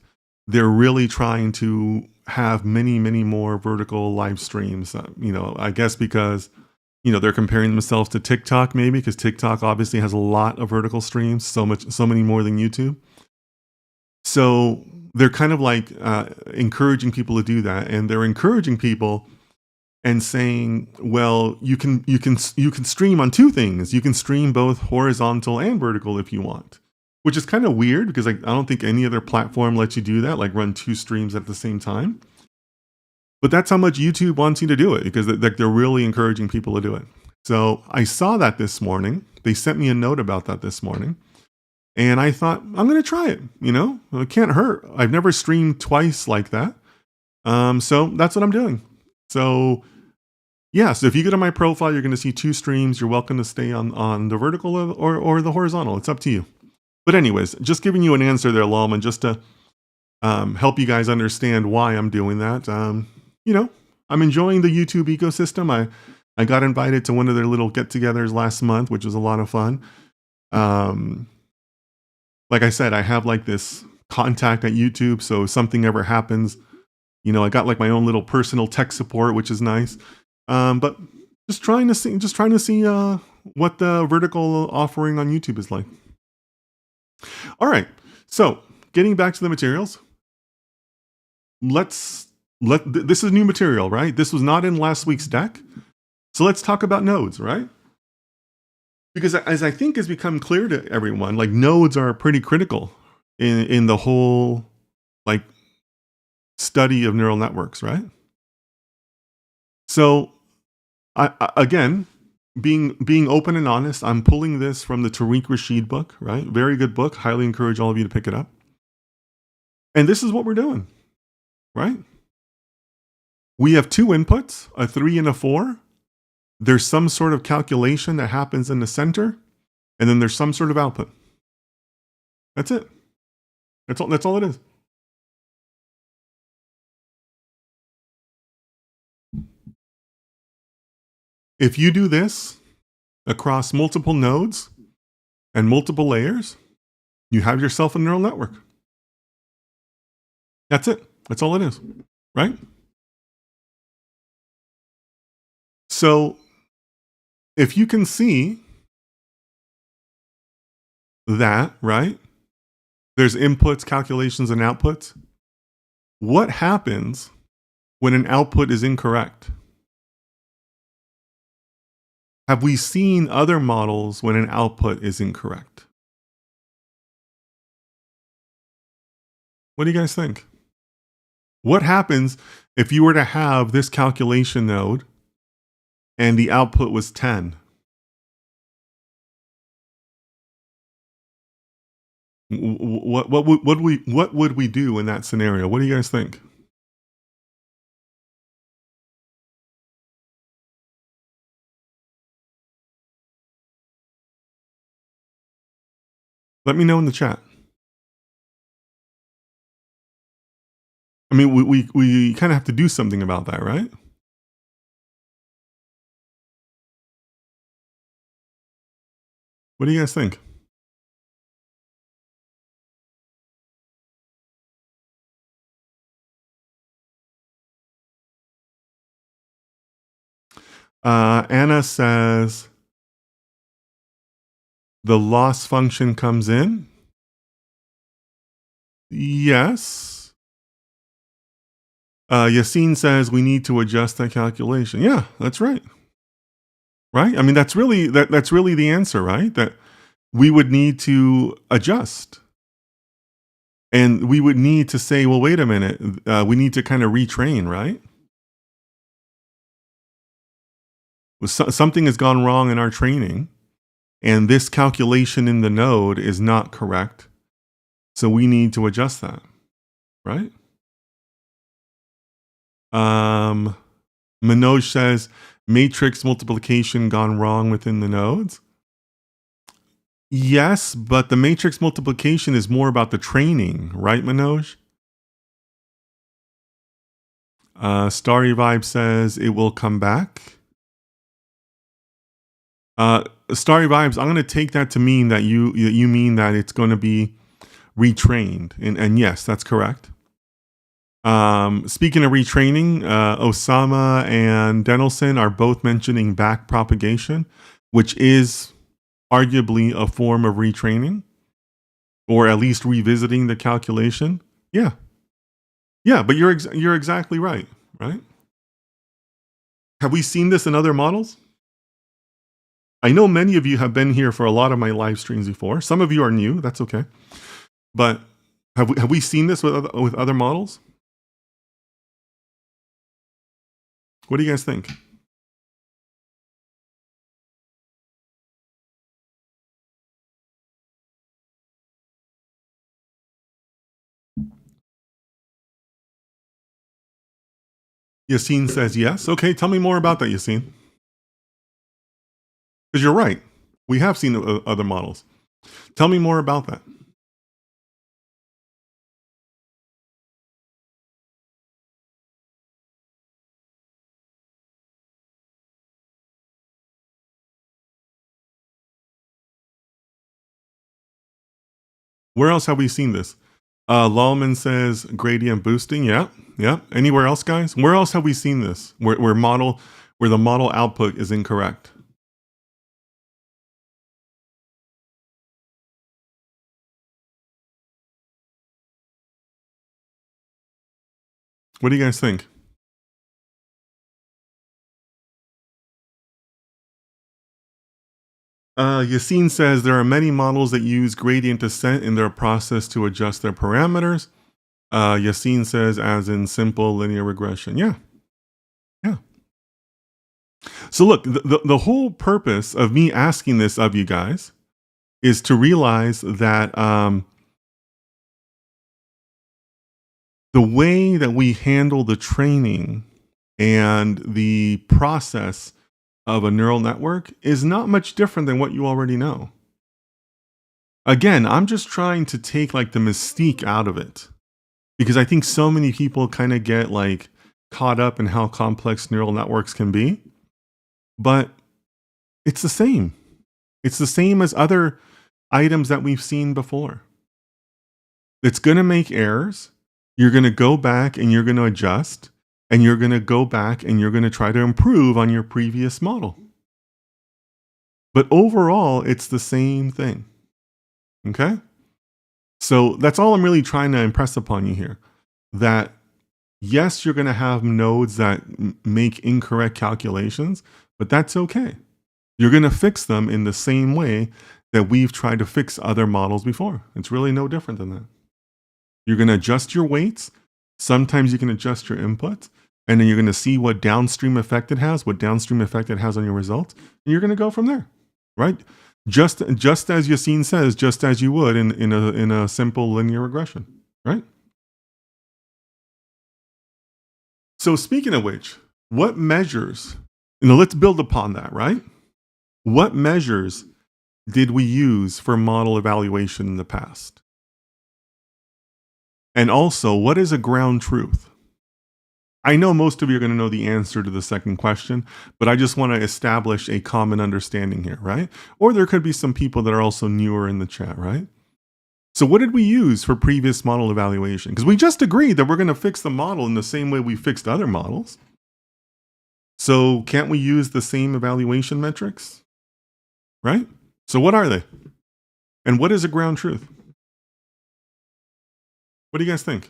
They're really trying to have many, many more vertical live streams. I guess because they're comparing themselves to TikTok, maybe, because TikTok obviously has a lot of vertical streams, so many more than YouTube. So they're kind of encouraging people to do that, and they're encouraging people and saying, well, you can stream on two things. You can stream both horizontal and vertical if you want, which is kind of weird because I don't think any other platform lets you do that, run two streams at the same time. But that's how much YouTube wants you to do it, because they're really encouraging people to do it. So I saw that this morning. They sent me a note about that this morning. And I thought, I'm going to try it. It can't hurt. I've never streamed twice like that. So that's what I'm doing. So yeah, so if you go to my profile, you're going to see two streams. You're welcome to stay on the vertical or the horizontal. It's up to you. But anyways, just giving you an answer there, Lawman, just to help you guys understand why I'm doing that. I'm enjoying the YouTube ecosystem. I got invited to one of their little get-togethers last month, which was a lot of fun. Like I said, I have this contact at YouTube, so if something ever happens, I got my own little personal tech support, which is nice. But just trying to see what the vertical offering on YouTube is like. All right, so getting back to the materials, this is new material, right? This was not in last week's deck. So let's talk about nodes, right? Because as I think has become clear to everyone, nodes are pretty critical in the whole study of neural networks, right? So again, being open and honest, I'm pulling this from the Tariq Rashid book, right? Very good book. Highly encourage all of you to pick it up. And this is what we're doing, right? We have two inputs, a 3 and a 4. There's some sort of calculation that happens in the center, and then there's some sort of output. That's it. That's all it is. If you do this across multiple nodes and multiple layers, you have yourself a neural network. That's it. That's all it is, right? So if you can see that, right? There's inputs, calculations, and outputs. What happens when an output is incorrect? Have we seen other models when an output is incorrect? What do you guys think? What happens if you were to have this calculation node and the output was 10? What would we do in that scenario? What do you guys think? Let me know in the chat. I mean, we kind of have to do something about that, right? What do you guys think? Anna says the loss function comes in. Yes. Yassine says we need to adjust that calculation. Yeah, that's right. Right? I mean, that's really the answer, right? That we would need to adjust. And we would need to say, well, wait a minute, we need to kind of retrain, right? Something has gone wrong in our training, and this calculation in the node is not correct. So we need to adjust that, right? Manoj says, matrix multiplication gone wrong within the nodes. Yes, but the matrix multiplication is more about the training, right, Manoj? Starry Vibe says it will come back. Starry Vibes, I'm going to take that to mean that you mean that it's going to be retrained, and yes, that's correct. Speaking of retraining, Osama and Denelson are both mentioning back propagation, which is arguably a form of retraining, or at least revisiting the calculation. Yeah, but you're exactly right, right? Have we seen this in other models? I know many of you have been here for a lot of my live streams before. Some of you are new. That's okay. But have we seen this with other models? What do you guys think? Yassine says yes. Okay, tell me more about that, Yassine. Because you're right. We have seen other models. Tell me more about that. Where else have we seen this? Lallman says gradient boosting. Yeah. Anywhere else, guys? Where else have we seen this? Where the model output is incorrect? What do you guys think? Yassine says there are many models that use gradient descent in their process to adjust their parameters. Yassine says, as in simple linear regression. Yeah. So look, the whole purpose of me asking this of you guys is to realize that the way that we handle the training and the process of a neural network is not much different than what you already know. Again, I'm just trying to take like the mystique out of it, because I think so many people kind of get like caught up in how complex neural networks can be. But it's the same. It's the same as other items that we've seen before. It's going to make errors. You're going to go back and you're going to adjust, and you're going to go back and you're going to try to improve on your previous model. But overall, it's the same thing. Okay? So that's all I'm really trying to impress upon you here. That yes, you're going to have nodes that make incorrect calculations, but that's okay. You're going to fix them in the same way that we've tried to fix other models before. It's really no different than that. You're going to adjust your weights. Sometimes you can adjust your input, and then you're going to see what downstream effect it has, on your results, and you're going to go from there, right? Just as Yassine says, just as you would in a simple linear regression, right? So speaking of which, what measures, let's build upon that, right? What measures did we use for model evaluation in the past? And also, what is a ground truth? I know most of you are going to know the answer to the second question, but I just want to establish a common understanding here, right? Or there could be some people that are also newer in the chat, right? So what did we use for previous model evaluation? Because we just agreed that we're going to fix the model in the same way we fixed other models. So can't we use the same evaluation metrics? Right? So what are they? And what is a ground truth? What do you guys think?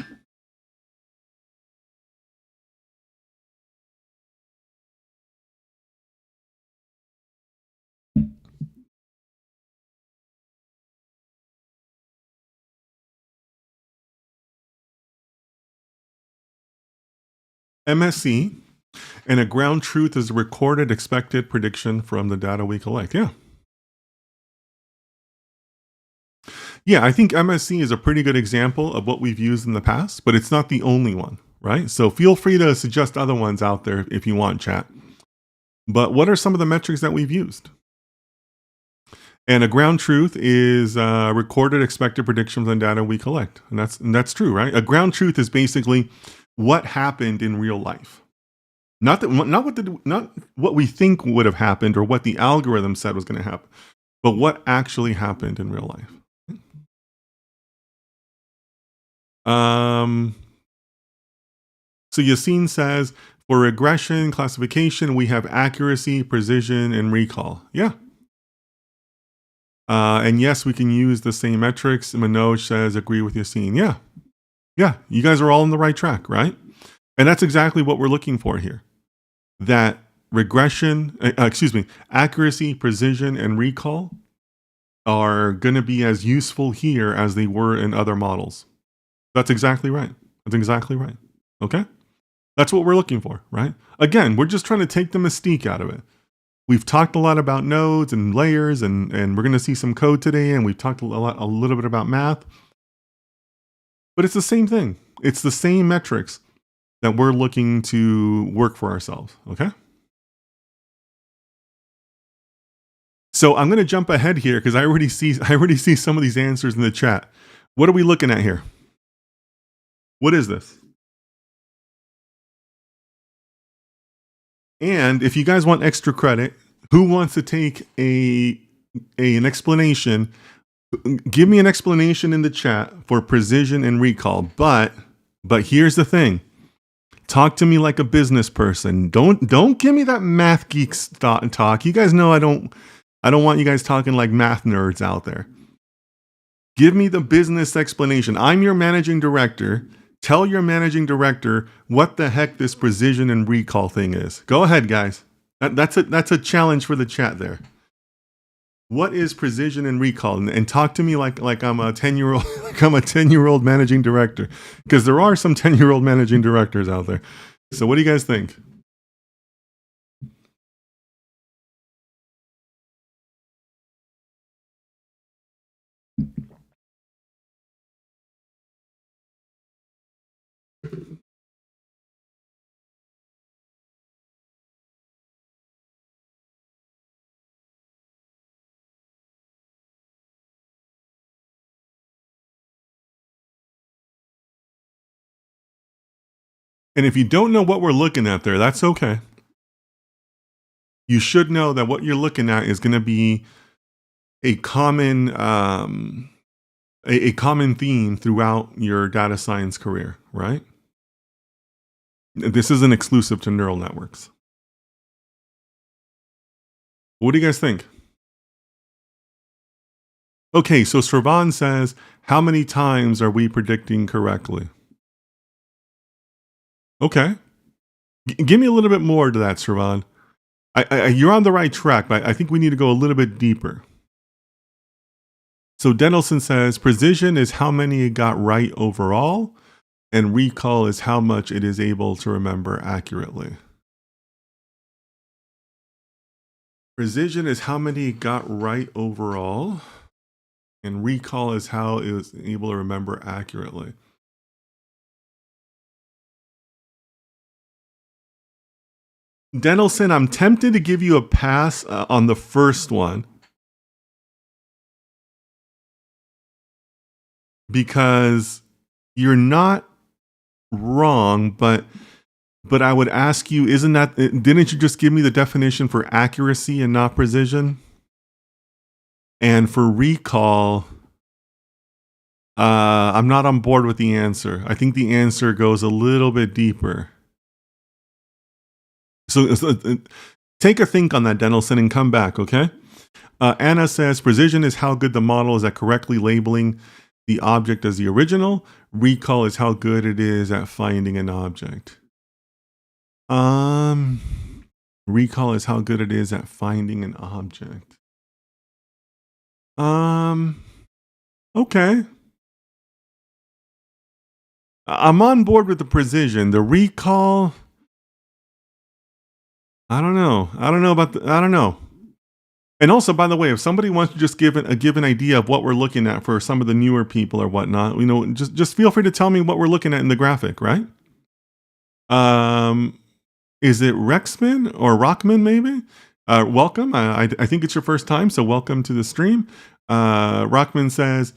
MSE, and a ground truth is a recorded expected prediction from the data we collect. Yeah. Yeah, I think MSE is a pretty good example of what we've used in the past, but it's not the only one, right? So feel free to suggest other ones out there if you want, chat. But what are some of the metrics that we've used? And a ground truth is recorded expected predictions on data we collect, and that's true, right? A ground truth is basically what happened in real life, not what we think would have happened or what the algorithm said was going to happen, but what actually happened in real life. So Yassine says, for regression classification, we have accuracy, precision, and recall. Yeah. And yes, we can use the same metrics. Manoj says, agree with Yassine. Yeah. Yeah. You guys are all on the right track, right? And that's exactly what we're looking for here. That regression, accuracy, precision, and recall are going to be as useful here as they were in other models. That's exactly right. That's exactly right. Okay? That's what we're looking for, right? Again, we're just trying to take the mystique out of it. We've talked a lot about nodes and layers, and we're going to see some code today, and we've talked a little bit about math. But it's the same thing. It's the same metrics that we're looking to work for ourselves, okay? So I'm going to jump ahead here because I already see some of these answers in the chat. What are we looking at here? What is this? And if you guys want extra credit, who wants to take an explanation? Give me an explanation in the chat for precision and recall. But here's the thing. Talk to me like a business person. Don't give me that math geek talk. You guys know I don't want you guys talking like math nerds out there. Give me the business explanation. I'm your managing director. Tell your managing director what the heck this precision and recall thing is. Go ahead, guys. That's a challenge for the chat there. What is precision and recall? And talk to me like I'm a 10-year-old like I'm a 10-year-old managing director, because there are some 10-year-old managing directors out there. So what do you guys think? And if you don't know what we're looking at there, that's okay. You should know that what you're looking at is going to be a common a common theme throughout your data science career, right? This isn't exclusive to neural networks. What do you guys think? Okay, so Sravan says, how many times are we predicting correctly? Okay. Give me a little bit more to that, Sravan. You're on the right track, but I think we need to go a little bit deeper. So Denelson says, precision is how many it got right overall, and recall is how much it is able to remember accurately. Precision is how many it got right overall, and recall is how it was able to remember accurately. Denelson, I'm tempted to give you a pass on the first one, because you're not wrong, but I would ask you, didn't you just give me the definition for accuracy and not precision? And for recall, I'm not on board with the answer. I think the answer goes a little bit deeper. So take a think on that, Denelson, and come back, okay? Anna says, precision is how good the model is at correctly labeling the object as the original. Recall is how good it is at finding an object. Recall is how good it is at finding an object. Okay. I'm on board with the precision. The recall, I don't know. I don't know about I don't know. And also, by the way, if somebody wants to just give an idea of what we're looking at for some of the newer people or whatnot, just feel free to tell me what we're looking at in the graphic, right? Um, is it Rexman or Rockman? Maybe. Welcome. I think it's your first time, so welcome to the stream. Rockman says,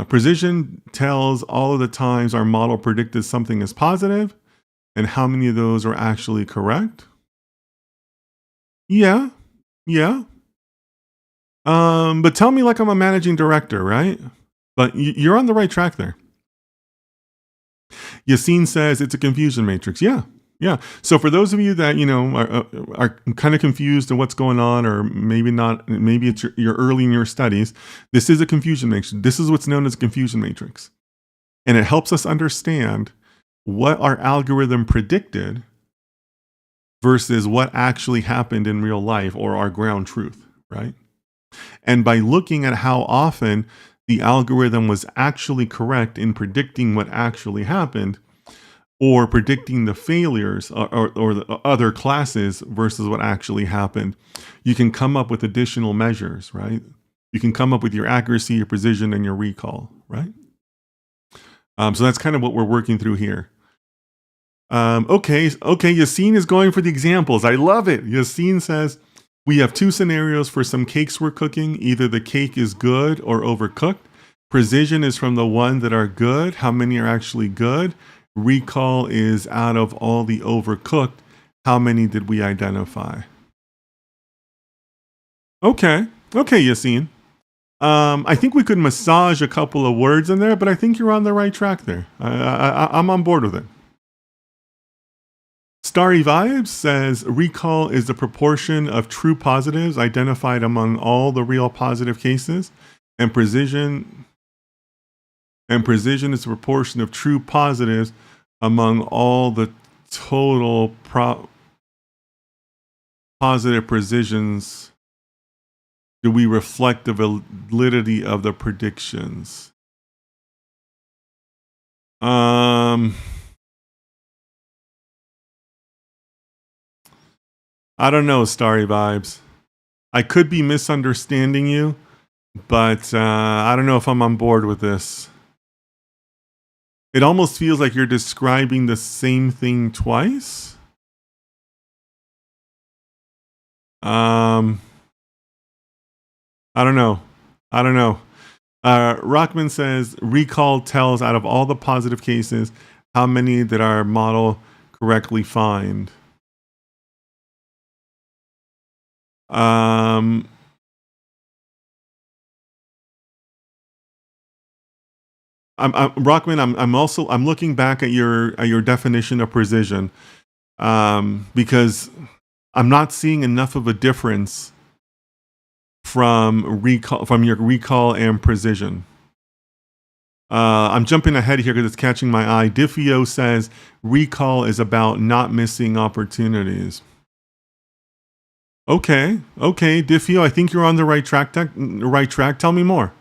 precision tells all of the times our model predicted something is positive, and how many of those are actually correct. Yeah, yeah. But tell me like I'm a managing director, right? But you're on the right track there. Yassine says it's a confusion matrix. Yeah, yeah. So for those of you that are kind of confused in what's going on, or maybe not, maybe it's you're early in your studies. This is a confusion matrix. This is what's known as a confusion matrix, and it helps us understand what our algorithm predicted versus what actually happened in real life, or our ground truth, right? And by looking at how often the algorithm was actually correct in predicting what actually happened, or predicting the failures or the other classes versus what actually happened, you can come up with additional measures, right? You can come up with your accuracy, your precision, and your recall, right? So that's kind of what we're working through here. Okay, Yassine is going for the examples. I love it. Yassine says, we have two scenarios for some cakes we're cooking. Either the cake is good or overcooked. Precision is from the one that are good. How many are actually good? Recall is out of all the overcooked. How many did we identify? Okay, Yassine. I think we could massage a couple of words in there, but I think you're on the right track there. I'm on board with it. Starry Vibes says recall is the proportion of true positives identified among all the real positive cases, and precision is the proportion of true positives among all the total positive precisions. Do we reflect the validity of the predictions? I don't know, Starry Vibes. I could be misunderstanding you, but I don't know if I'm on board with this. It almost feels like you're describing the same thing twice. I don't know. Rockman says recall tells out of all the positive cases how many that our model correctly find. Rockman. I'm looking back at your definition of precision, because I'm not seeing enough of a difference from your recall and precision. I'm jumping ahead here because it's catching my eye. Diffio says recall is about not missing opportunities. Okay, Diffio, I think you're on the right track. Tell me more.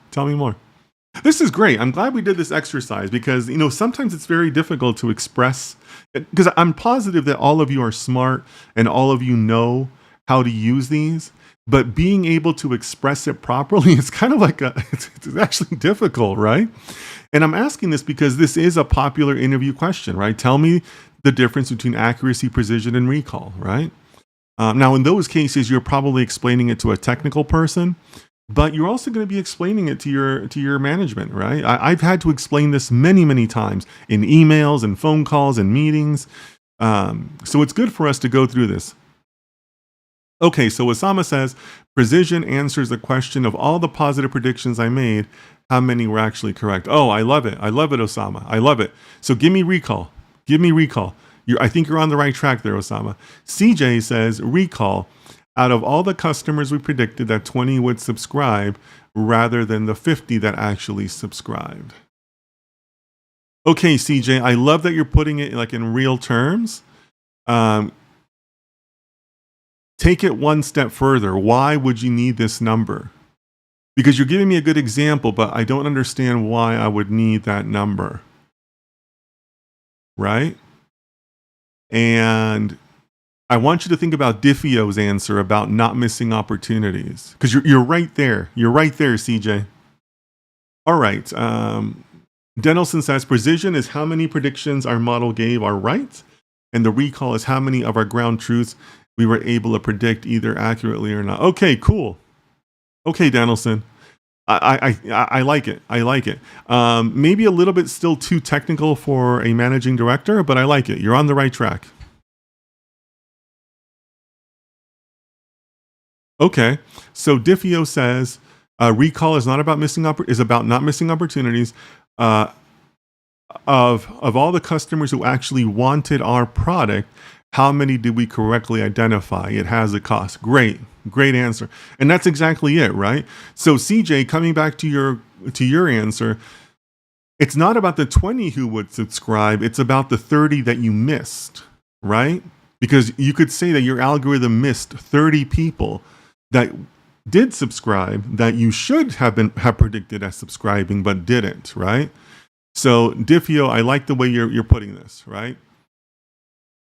This is great. I'm glad we did this exercise because, sometimes it's very difficult to express, because I'm positive that all of you are smart and all of you know how to use these, but being able to express it properly is kind of like it's actually difficult, right? And I'm asking this because this is a popular interview question, right? Tell me the difference between accuracy, precision, and recall, right? Now, in those cases, you're probably explaining it to a technical person, but you're also going to be explaining it to your management, right? I've had to explain this many times in emails and phone calls and meetings. So it's good for us to go through this. Okay, so Osama says, precision answers the question of all the positive predictions I made, how many were actually correct? Oh, I love it, Osama. I love it. So give me recall. I think you're on the right track there, Osama. CJ says, recall. Out of all the customers we predicted that 20 would subscribe rather than the 50 that actually subscribed. Okay, CJ, I love that you're putting it like in real terms. Take it one step further. Why would you need this number? Because you're giving me a good example, but I don't understand why I would need that number. Right? And I want you to think about Diffio's answer about not missing opportunities, because you're right there. You're right there, CJ. All right. Denelson says precision is how many predictions our model gave are right, and the recall is how many of our ground truths we were able to predict either accurately or not. Okay, cool. Okay, Denelson. I like it. I like it. Maybe a little bit still too technical for a managing director, but I like it. You're on the right track. Okay, so Diffio says recall is not about is about not missing opportunities. Uh, of all the customers who actually wanted our product, how many did we correctly identify? It has a cost. Great answer, and that's exactly it, right? So CJ, coming back to your answer, it's not about the 20 who would subscribe. It's about the 30 that you missed, right? Because you could say that your algorithm missed 30 people that did subscribe that you should have predicted as subscribing but didn't, right? So Diffio, I like the way you're putting this, right?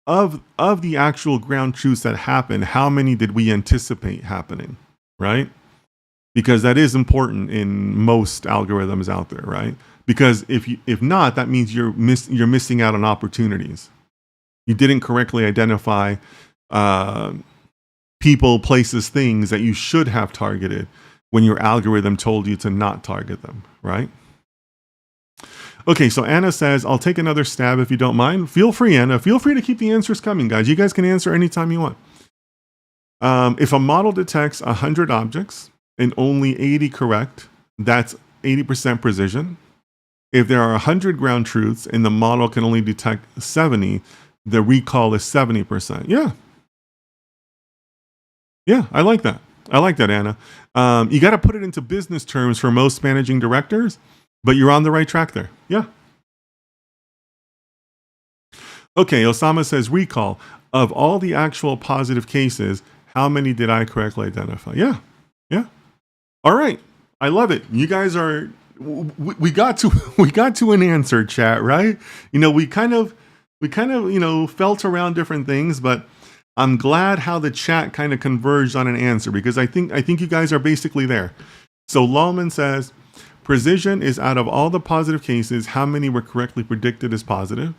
Of the actual ground truths that happened, how many did we anticipate happening, right? Because that is important in most algorithms out there, right? Because if not, that means you're missing out on opportunities. You didn't correctly identify people, places, things that you should have targeted when your algorithm told you to not target them, right? Okay, so Anna says, I'll take another stab if you don't mind. Feel free, Anna. Feel free to keep the answers coming, guys. You guys can answer anytime you want. If a model detects 100 objects and only 80 correct, that's 80% precision. If there are 100 ground truths and the model can only detect 70, the recall is 70%. Yeah, I like that. I like that, Anna. You got to put it into business terms for most managing directors, but you're on the right track there. Yeah. Okay, Osama says recall. Of all the actual positive cases, how many did I correctly identify? Yeah. All right. I love it. You guys are. We got to an answer, chat. Right? We kind of felt around different things, but I'm glad how the chat kind of converged on an answer, because I think you guys are basically there. So Lawman says, precision is out of all the positive cases, how many were correctly predicted as positive?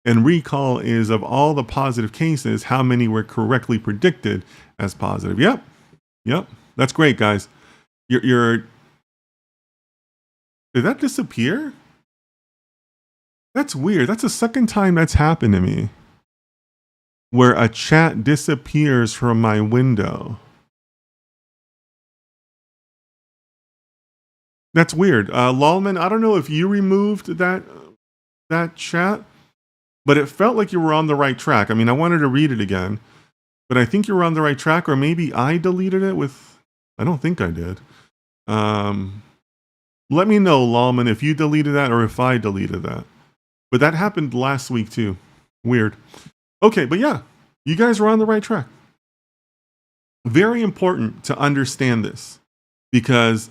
And recall is of all the positive cases, how many were correctly predicted as positive? Yep. That's great, guys. Did that disappear? That's weird. That's the second time that's happened to me, where a chat disappears from my window. That's weird. Lawman, I don't know if you removed that chat, but it felt like you were on the right track. I mean, I wanted to read it again, but I think you were on the right track, or maybe I deleted it I don't think I did. Let me know, Lawman, if you deleted that or if I deleted that. But that happened last week too. Weird. Okay, but yeah, you guys are on the right track. Very important to understand this, because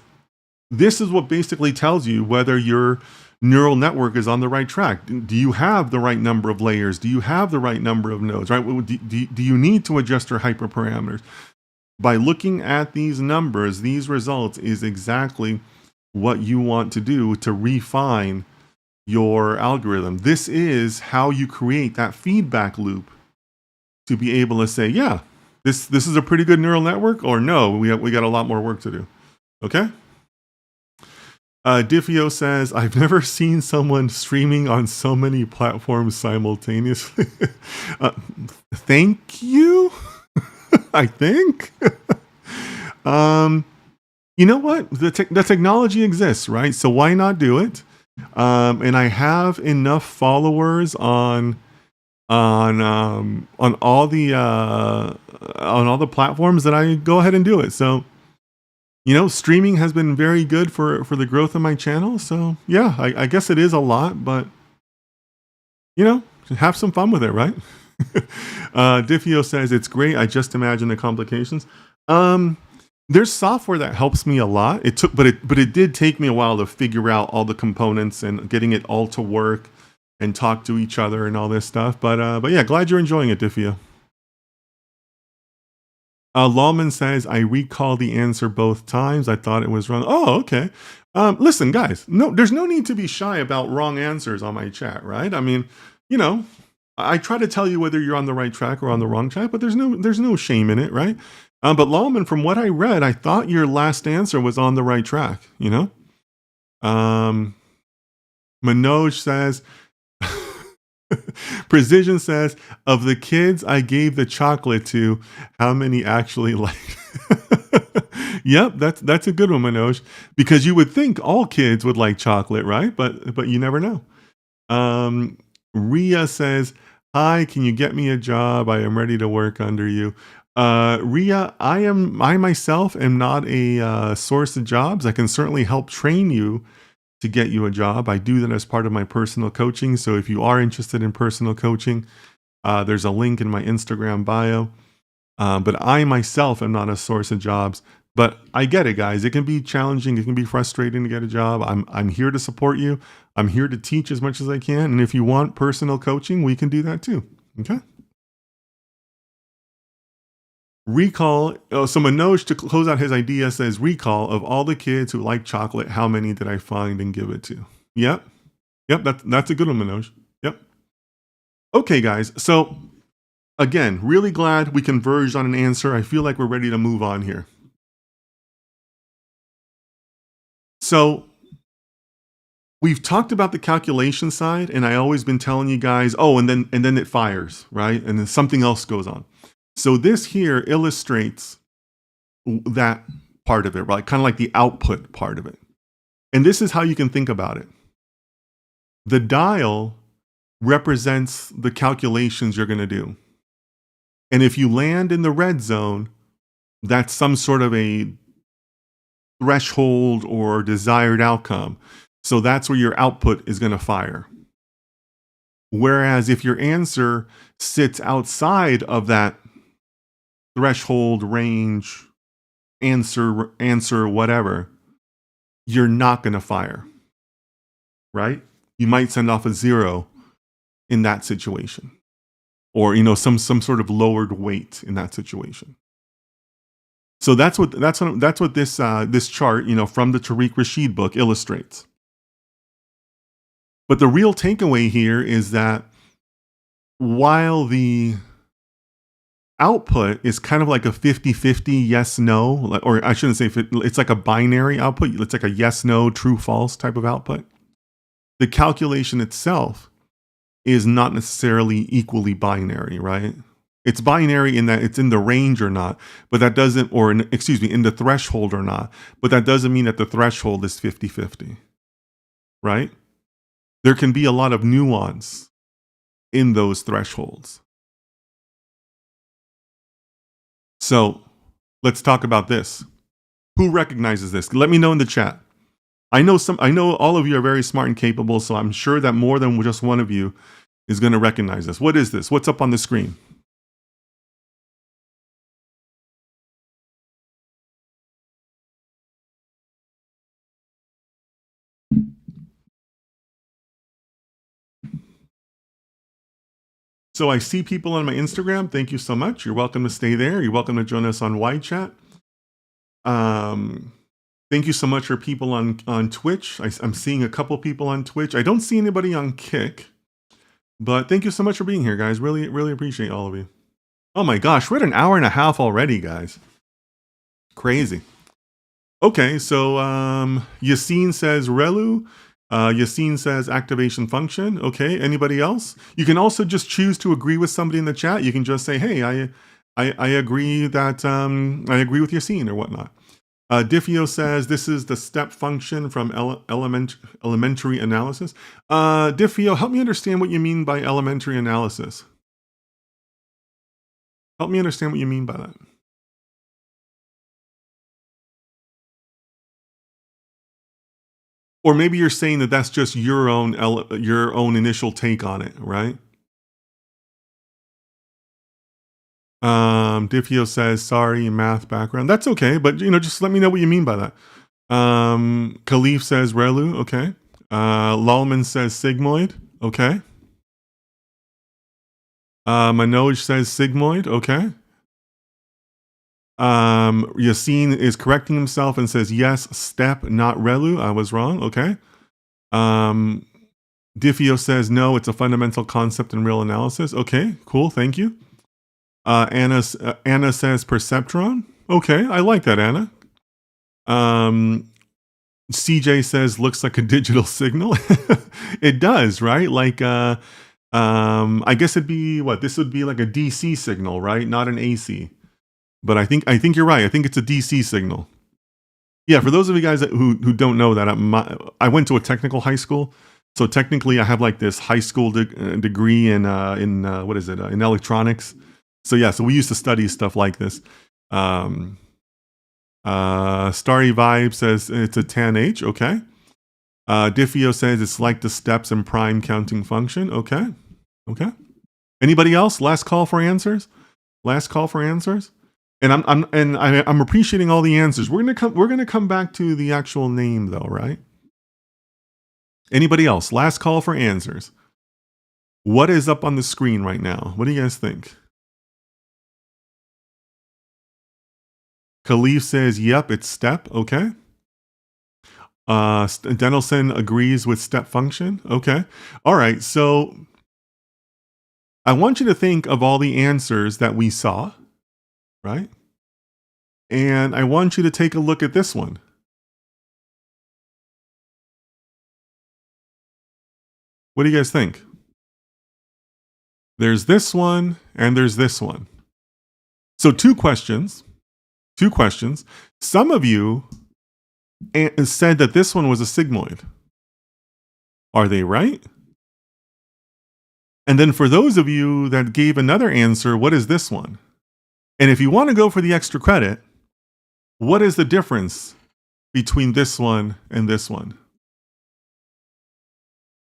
this is what basically tells you whether your neural network is on the right track. Do you have the right number of layers? Do you have the right number of nodes, right? Do you need to adjust your hyperparameters? By looking at these numbers, these results is exactly what you want to do to refine your algorithm. This is how you create that feedback loop to be able to say, yeah, this is a pretty good neural network, or no, we got a lot more work to do. Okay? Diffio says, I've never seen someone streaming on so many platforms simultaneously. Thank you. I think. You know what? The technology exists, right? So why not do it? And I have enough followers on all the platforms that I go ahead and do it. So, streaming has been very good for the growth of my channel. So yeah, I guess it is a lot, but have some fun with it, right? Diffio says it's great. I just imagine the complications. There's software that helps me a lot. But it did take me a while to figure out all the components and getting it all to work and talk to each other and all this stuff. But yeah, glad you're enjoying it, Diffio. Lawman says, I recall the answer both times. I thought it was wrong. Oh, okay. Listen, guys, no, there's no need to be shy about wrong answers on my chat, right? I mean, you know, I try to tell you whether you're on the right track or on the wrong track, but there's no shame in it, right? But Lawman, from what I read, I thought your last answer was on the right track, you know? Manoj says, Precision says, of the kids I gave the chocolate to, how many actually like? Yep, that's a good one, Manoj. Because you would think all kids would like chocolate, right? But you never know. Ria says, hi, can you get me a job? I am ready to work under you. Ria, I myself am not a source of jobs. I can certainly help train you to get you a job. I do that as part of my personal coaching. So if you are interested in personal coaching, there's a link in my Instagram bio. But I myself am not a source of jobs. But I get it, guys. It can be challenging. It can be frustrating to get a job. I'm here to support you. I'm here to teach as much as I can. And if you want personal coaching, we can do that too. Okay. Recall. So Manoj, to close out his idea, says, recall of all the kids who like chocolate, how many did I find and give it to? Yep. That's a good one, Manoj. Yep. Okay, guys. So again, really glad we converged on an answer. I feel like we're ready to move on here. So we've talked about the calculation side, and I always been telling you guys, oh, and then it fires, right? And then something else goes on. So this here illustrates that part of it, right? Kind of like the output part of it. And this is how you can think about it. The dial represents the calculations you're going to do. And if you land in the red zone, that's some sort of a threshold or desired outcome. So that's where your output is going to fire. Whereas if your answer sits outside of that threshold, range, answer, whatever, you're not going to fire, right? You might send off a 0 in that situation, or some sort of lowered weight in that situation. So that's what this chart, from the Tariq Rashid book illustrates. But the real takeaway here is that while the output is kind of like a 50-50 yes, no, or I shouldn't say it's like a binary output. It's like a yes, no, true, false type of output. The calculation itself is not necessarily equally binary, right? It's binary in that it's in the range or not, but that doesn't, in the threshold or not, but that doesn't mean that the threshold is 50-50, right? There can be a lot of nuance in those thresholds. So let's talk about this. Who recognizes this? Let me know in the chat. I know all of you are very smart and capable, so I'm sure that more than just one of you is going to recognize this. What is this? What's up on the screen? So I see people on my Instagram. Thank you so much. You're welcome to stay there. You're welcome to join us on YChat. Thank you so much for people on Twitch. I'm seeing a couple people on Twitch. I don't see anybody on Kick, but thank you so much for being here, guys. Really, really appreciate all of you. Oh my gosh, we're at an hour and a half already, guys. Crazy. Okay, so Yassine says Relu. Yassine says activation function. Okay, anybody else? You can also just choose to agree with somebody in the chat. You can just say, hey, I agree that I agree with Yassine or whatnot. Diffio says this is the step function from elementary analysis. Diffio, help me understand what you mean by elementary analysis. Help me understand what you mean by that. Or maybe you're saying that that's just your own initial take on it, right? Diffio says, sorry, math background. That's okay, but just let me know what you mean by that. Khalif says Relu, okay. Lalman says sigmoid, okay. Manoj says sigmoid, okay. Yassine is correcting himself and says, yes, step, not relu. I was wrong. Okay. Diffio says, no, it's a fundamental concept in real analysis. Okay, cool. Thank you. Anna says perceptron. Okay, I like that, Anna. CJ says, looks like a digital signal. It does, right? Like, I guess it'd be what? This would be like a DC signal, right? Not an AC. But I think you're right. I think it's a DC signal. Yeah, for those of you guys who don't know that, I went to a technical high school, so technically I have like this high school degree in what is it? In electronics. So yeah, so we used to study stuff like this. Starry Vibe says it's a tan H. Okay. Diffio says it's like the steps and prime counting function. Okay. Okay. Anybody else? Last call for answers. Last call for answers. And I'm appreciating all the answers. We're gonna come back to the actual name though, right? Anybody else? Last call for answers. What is up on the screen right now? What do you guys think? Khalif says, yep, it's step. Okay. Denelson agrees with step function. Okay. All right. So I want you to think of all the answers that we saw, right? And I want you to take a look at this one. What do you guys think? There's this one and there's this one. So two questions. Some of you said that this one was a sigmoid. Are they right? And then for those of you that gave another answer, what is this one? And if you want to go for the extra credit, what is the difference between this one and this one?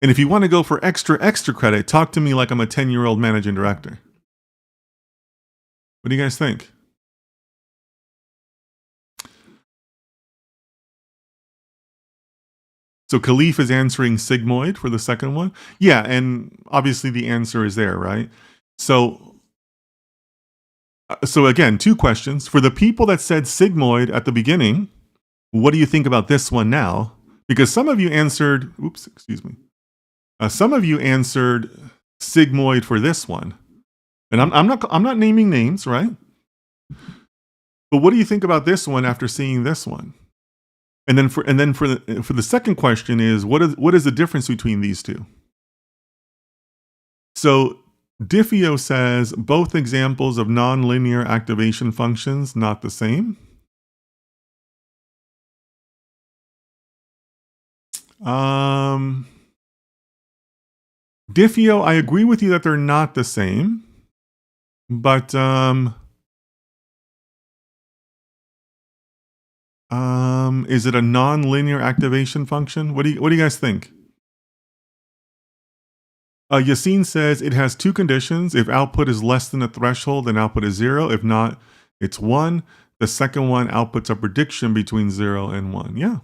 And if you want to go for extra credit, talk to me like I'm a 10-year-old managing director. What do you guys think? So Khalif is answering sigmoid for the second one. Yeah, and obviously the answer is there, right? So again, two questions. For the people that said sigmoid at the beginning, what do you think about this one now? Because some of you answered, some of you answered sigmoid for this one. And I'm not naming names, right? But what do you think about this one after seeing this one? And then for the second question is what is the difference between these two? So Diffio says both examples of nonlinear activation functions not the same. Diffio, I agree with you that they're not the same, but is it a nonlinear activation function? What do you guys think? Yassine says it has two conditions. If output is less than a threshold, then output is 0. If not, it's 1. The second one outputs a prediction between 0 and 1. Yeah.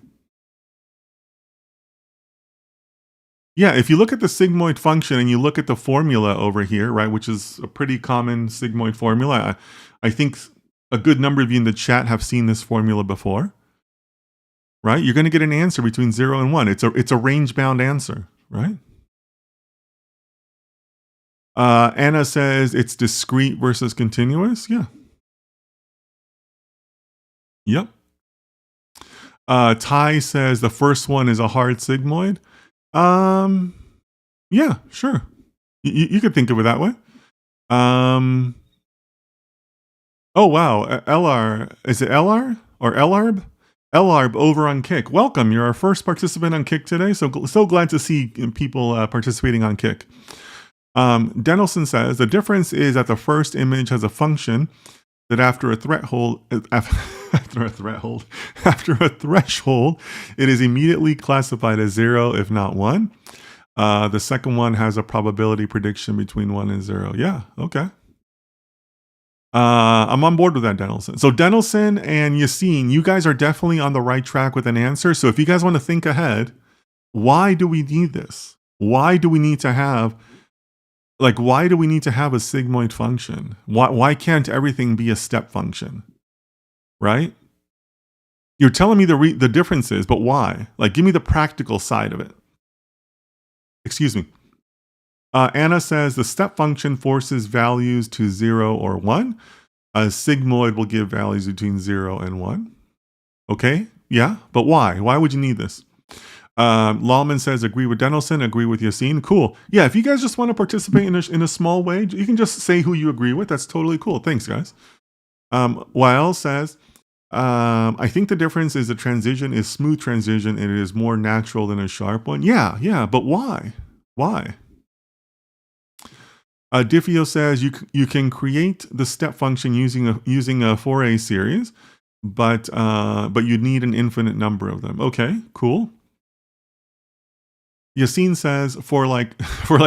Yeah, if you look at the sigmoid function and you look at the formula over here, right, which is a pretty common sigmoid formula. I think a good number of you in the chat have seen this formula before. Right? You're going to get an answer between 0 and 1. It's a range-bound answer, right? Anna says it's discrete versus continuous. Yeah. Yep. Ty says the first one is a hard sigmoid. Yeah, sure. You could think of it that way. Oh, wow. LR. Is it LR or LARB? LARB over on Kick. Welcome. You're our first participant on Kick today. So glad to see people participating on Kick. Denelson says the difference is that the first image has a function that after a threshold, it is immediately classified as 0, if not 1. The second one has a probability prediction between 1 and 0. Yeah, okay. I'm on board with that, Denelson. So Denelson and Yassine, you guys are definitely on the right track with an answer. So if you guys want to think ahead, why do we need this? Why do we need to have a sigmoid function? Why can't everything be a step function? right? You're telling me the differences, but why? Like, give me the practical side of it. Excuse me. Anna says the step function forces values to 0 or 1. A sigmoid will give values between 0 and 1. Okay, yeah, but why? Why would you need this? Lawman says, agree with Denelson, agree with Yassine. Cool. Yeah, if you guys just want to participate in a small way, you can just say who you agree with. That's totally cool. Thanks, guys. Wael says, I think the difference is the transition is smooth transition and it is more natural than a sharp one. Yeah, but why? Why? Diffio says you can create the step function using a Fourier series, but you need an infinite number of them. Okay, cool. Yassine says for like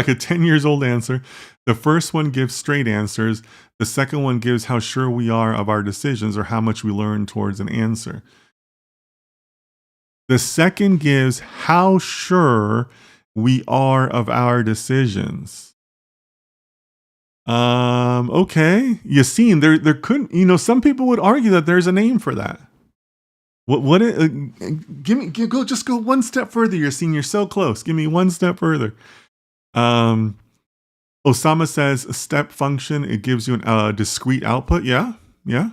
a 10 years old answer, the first one gives straight answers. The second one gives how sure we are of our decisions or how much we learn towards an answer. The second gives how sure we are of our decisions. Okay. Yassine, there couldn't, some people would argue that there's a name for that. Just go one step further. You're so close. Give me one step further. Osama says a step function, it gives you a discrete output. Yeah,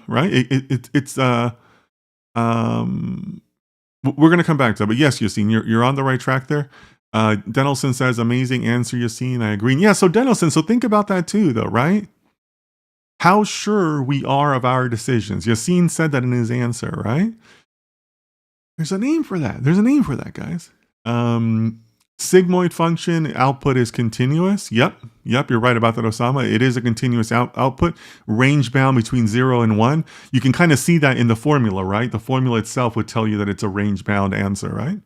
right. We're gonna come back to that, but yes, Yassine, you're on the right track there. Denelson says amazing answer, Yassine. I agree. Yeah, so Denelson, so think about that too, though, right? How sure we are of our decisions. Yassine said that in his answer, right? There's a name for that. There's a name for that, guys. Sigmoid function output is continuous. Yep, you're right about that, Osama. It is a continuous output, range bound between 0 and 1. You can kind of see that in the formula, right? The formula itself would tell you that it's a range bound answer, right?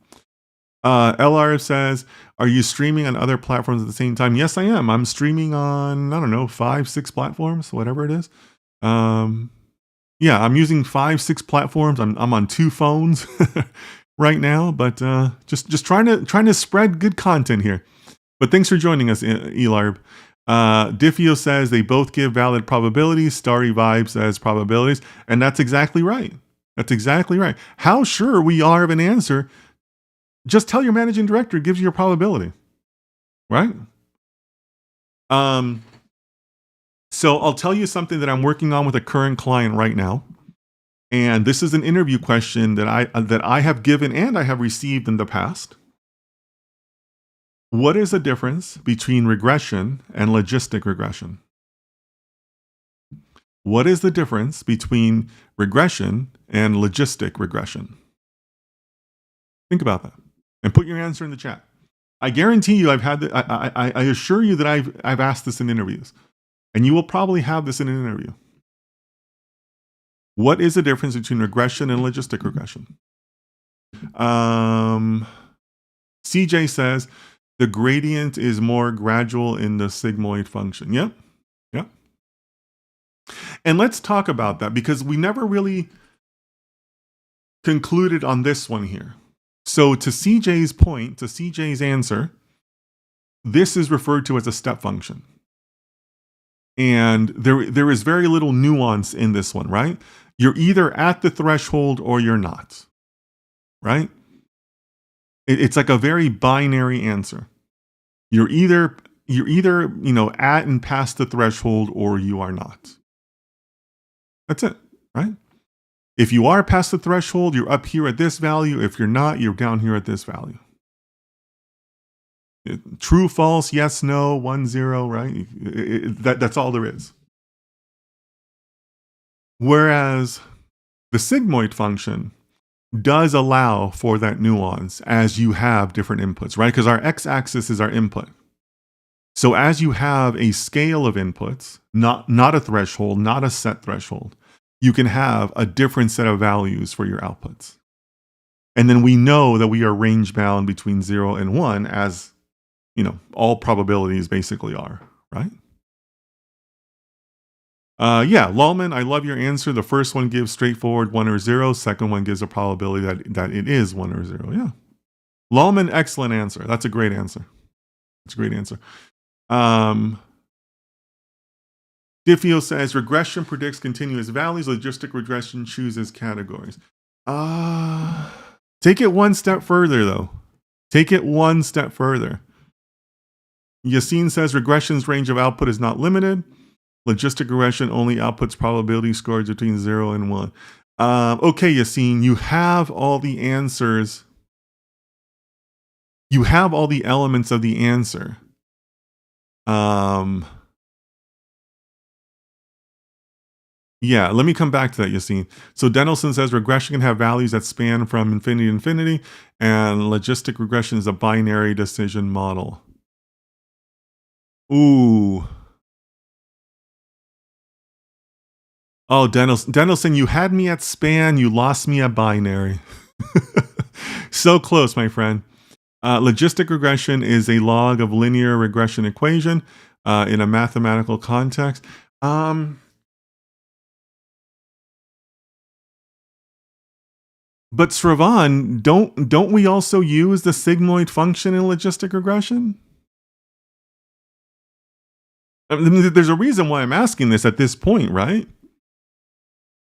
LR says, are you streaming on other platforms at the same time? Yes, I am. I'm streaming on, I don't know, 5-6 platforms, whatever it is. Yeah, I'm using 5-6 platforms. I'm on 2 phones right now, but just trying to spread good content here. But thanks for joining us, Elarb. Diffio says they both give valid probabilities. Starry Vibe says probabilities, and that's exactly right. That's exactly right. How sure we are of an answer, just tell your managing director, it gives you a probability, right? So I'll tell you something that I'm working on with a current client right now. And this is an interview question that I have given and I have received in the past. What is the difference between regression and logistic regression? What is the difference between regression and logistic regression? Think about that and put your answer in the chat. I guarantee you I assure you that I've asked this in interviews, and you will probably have this in an interview. What is the difference between regression and logistic regression? CJ says the gradient is more gradual in the sigmoid function. Yep. And let's talk about that because we never really concluded on this one here. So to CJ's point, to CJ's answer, this is referred to as a step function. And there is very little nuance in this one, right? You're either at the threshold or you're not, right? It's like a very binary answer. You're either at and past the threshold or you are not. That's it, right? If you are past the threshold, you're up here at this value. If you're not, you're down here at this value. True, false, yes, no, 1, 0, right? That's all there is. Whereas the sigmoid function does allow for that nuance as you have different inputs, right? Because our x-axis is our input. So as you have a scale of inputs, not a threshold, not a set threshold, you can have a different set of values for your outputs. And then we know that we are range bound between 0 and 1 as, all probabilities basically are, right? Yeah, Lawman, I love your answer. The first one gives straightforward 1 or 0. Second one gives a probability that it is 1 or 0. Yeah. Lawman, excellent answer. That's a great answer. That's a great answer. Diffio says regression predicts continuous values. Logistic regression chooses categories. Take it one step further, though. Take it one step further. Yassine says regression's range of output is not limited. Logistic regression only outputs probability scores between 0 and 1. Okay, Yassine, you have all the answers. You have all the elements of the answer. Yeah, let me come back to that, Yassine. So Denelson says regression can have values that span from infinity to infinity, and logistic regression is a binary decision model. Ooh. Oh, Denelson, you had me at span, you lost me at binary. So close, my friend. Logistic regression is a log of linear regression equation in a mathematical context. But Sravan, don't we also use the sigmoid function in logistic regression? I mean, there's a reason why I'm asking this at this point, right?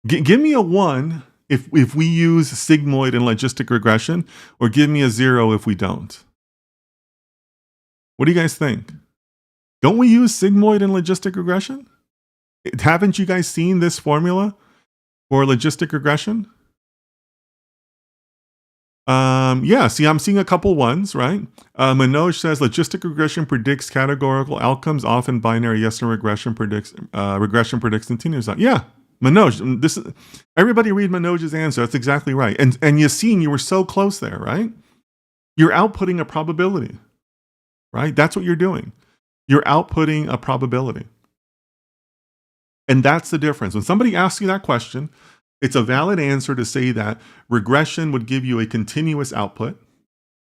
Give me a 1 if we use sigmoid in logistic regression, or give me a 0 if we don't. What do you guys think? Don't we use sigmoid in logistic regression? Haven't you guys seen this formula for logistic regression? Yeah, see, I'm seeing a couple ones, right? Manoj says logistic regression predicts categorical outcomes, often binary. Yes, and regression predicts continuous. Yeah, Manoj, everybody read Manoj's answer. That's exactly right. And Yassine, you were so close there, right? You're outputting a probability, right? That's what you're doing. You're outputting a probability. And that's the difference. When somebody asks you that question, it's a valid answer to say that regression would give you a continuous output,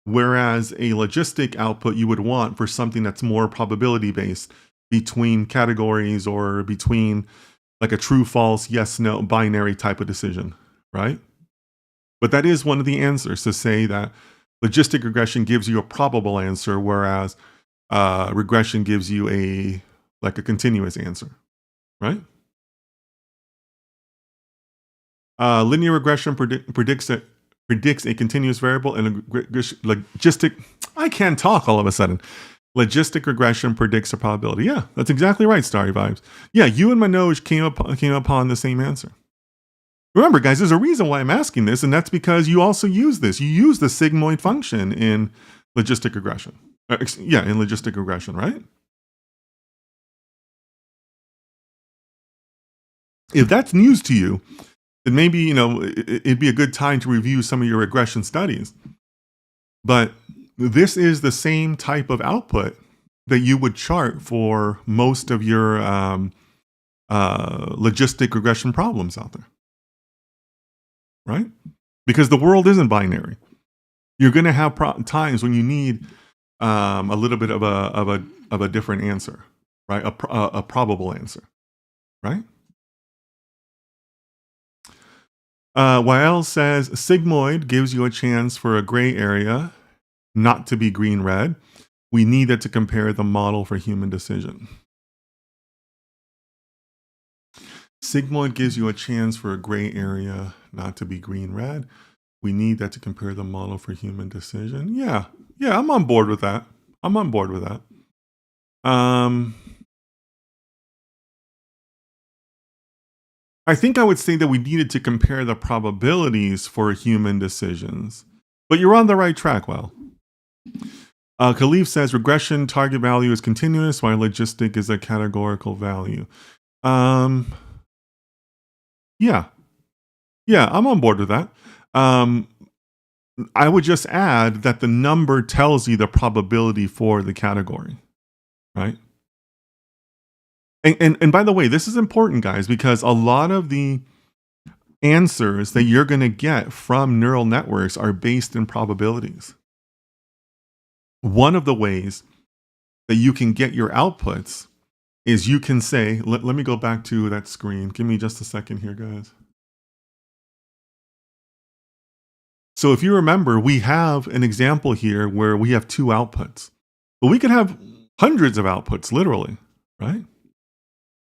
whereas a logistic output you would want for something that's more probability based between categories or between like a true, false, yes, no, binary type of decision, right? But that is one of the answers, to say that logistic regression gives you a probable answer, whereas regression gives you a continuous answer, right? Linear regression predicts a continuous variable, and logistic. I can't talk all of a sudden. Logistic regression predicts a probability. Yeah, that's exactly right, Starry Vibes. Yeah, you and Manoj came upon the same answer. Remember, guys, there's a reason why I'm asking this, and that's because you also use this. You use the sigmoid function in logistic regression. In logistic regression, right? If that's news to you, then maybe, it'd be a good time to review some of your regression studies. But this is the same type of output that you would chart for most of your logistic regression problems out there, right? Because the world isn't binary. You're going to have times when you need a little bit of a different answer, right? A probable answer, right? Wael says sigmoid gives you a chance for a gray area not to be green-red. We need it to compare the model for human decision. Sigmoid gives you a chance for a gray area not to be green-red. We need that to compare the model for human decision. Yeah, I'm on board with that. I think I would say that we needed to compare the probabilities for human decisions. But you're on the right track, Well. Khalif says regression target value is continuous, while logistic is a categorical value. Yeah, I'm on board with that. I would just add that the number tells you the probability for the category, right? And by the way, this is important, guys, because a lot of the answers that you're going to get from neural networks are based in probabilities. One of the ways that you can get your outputs is you can say, let me go back to that screen. Give me just a second here, guys. So if you remember, we have an example here where we have 2 outputs, but we could have hundreds of outputs, literally, right?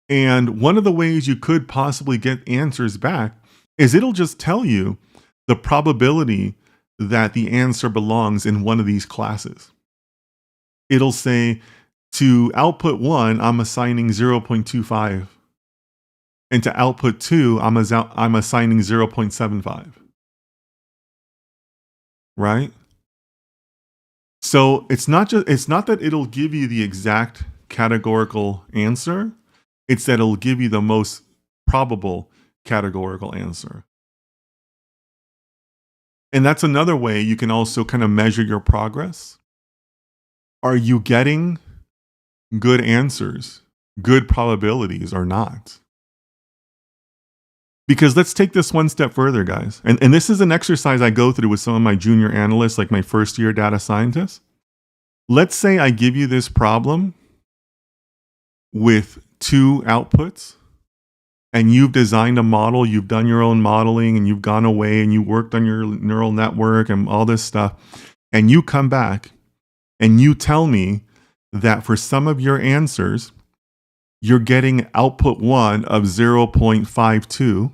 And one of the ways you could possibly get answers back is it'll just tell you the probability that the answer belongs in one of these classes. It'll say to output 1, I'm assigning 0.25. And to output 2, I'm assigning 0.75. Right? So it's not that it'll give you the exact categorical answer. It's that it'll give you the most probable categorical answer. And that's another way you can also kind of measure your progress. Are you getting good answers, good probabilities, or not? Because let's take this one step further, guys. And this is an exercise I go through with some of my junior analysts, like my first year data scientists. Let's say I give you this problem with 2 outputs, and you've designed a model, you've done your own modeling, and you've gone away and you worked on your neural network and all this stuff. And you come back and you tell me that for some of your answers, you're getting output 1 of 0.52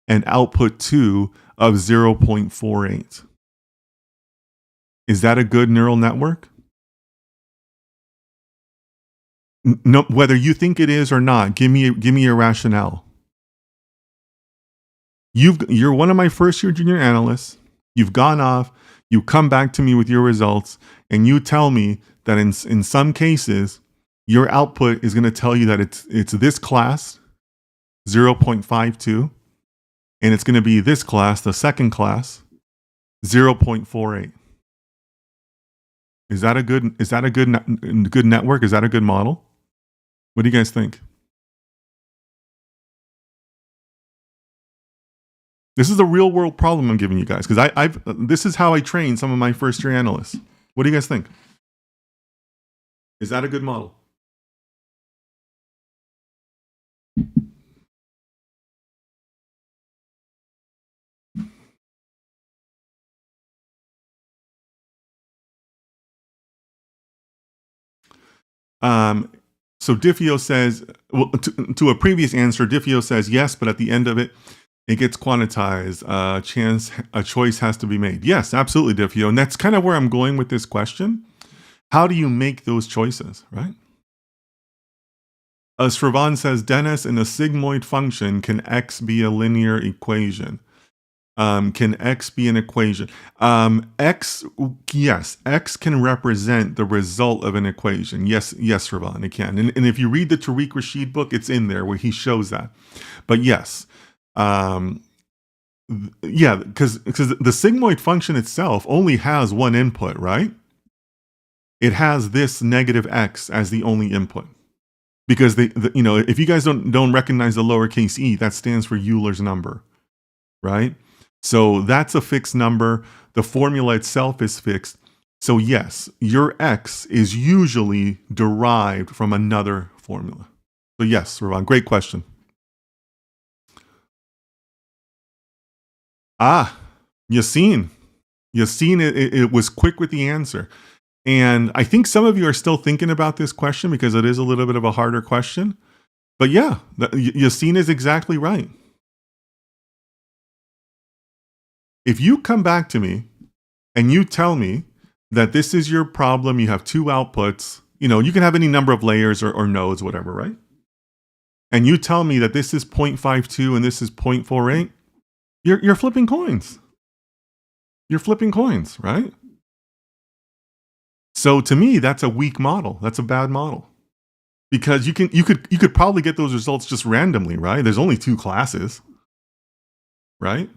and output 2 of 0.48. Is that a good neural network? No, whether you think it is or not, give me a rationale. You're one of my first year junior analysts. You've gone off. You come back to me with your results, and you tell me that in some cases, your output is going to tell you that it's this class, 0.52, and it's going to be this class, the second class, 0.48. Is that a good network? Is that a good model? What do you guys think? This is a real world problem I'm giving you guys, because this is how I train some of my first year analysts. What do you guys think? Is that a good model? So Diffio says, well, to a previous answer, Diffio says yes, but at the end of it, it gets quantized. A choice has to be made. Yes, absolutely, Diffio. And that's kind of where I'm going with this question. How do you make those choices, right? Sravan says, Dennis, in a sigmoid function, can x be a linear equation? Can x be an equation? Yes, x can represent the result of an equation. Yes, Sravan, it can. And if you read the Tariq Rashid book, it's in there where he shows that. But yes, yeah, because the sigmoid function itself only has one input, right? It has this negative x as the only input. Because if you guys don't recognize the lowercase e, that stands for Euler's number, right? So that's a fixed number. The formula itself is fixed. So yes, your x is usually derived from another formula. So yes, Ravon, great question. Yassine, it was quick with the answer. And I think some of you are still thinking about this question because it is a little bit of a harder question. But yeah, Yassine is exactly right. If you come back to me and you tell me that this is your problem, you have 2 outputs, you can have any number of layers or nodes, whatever, right? And you tell me that this is 0.52 and this is 0.48, you're flipping coins. You're flipping coins, right? So to me, that's a weak model. That's a bad model. Because you could probably get those results just randomly, right? There's only 2 classes, right?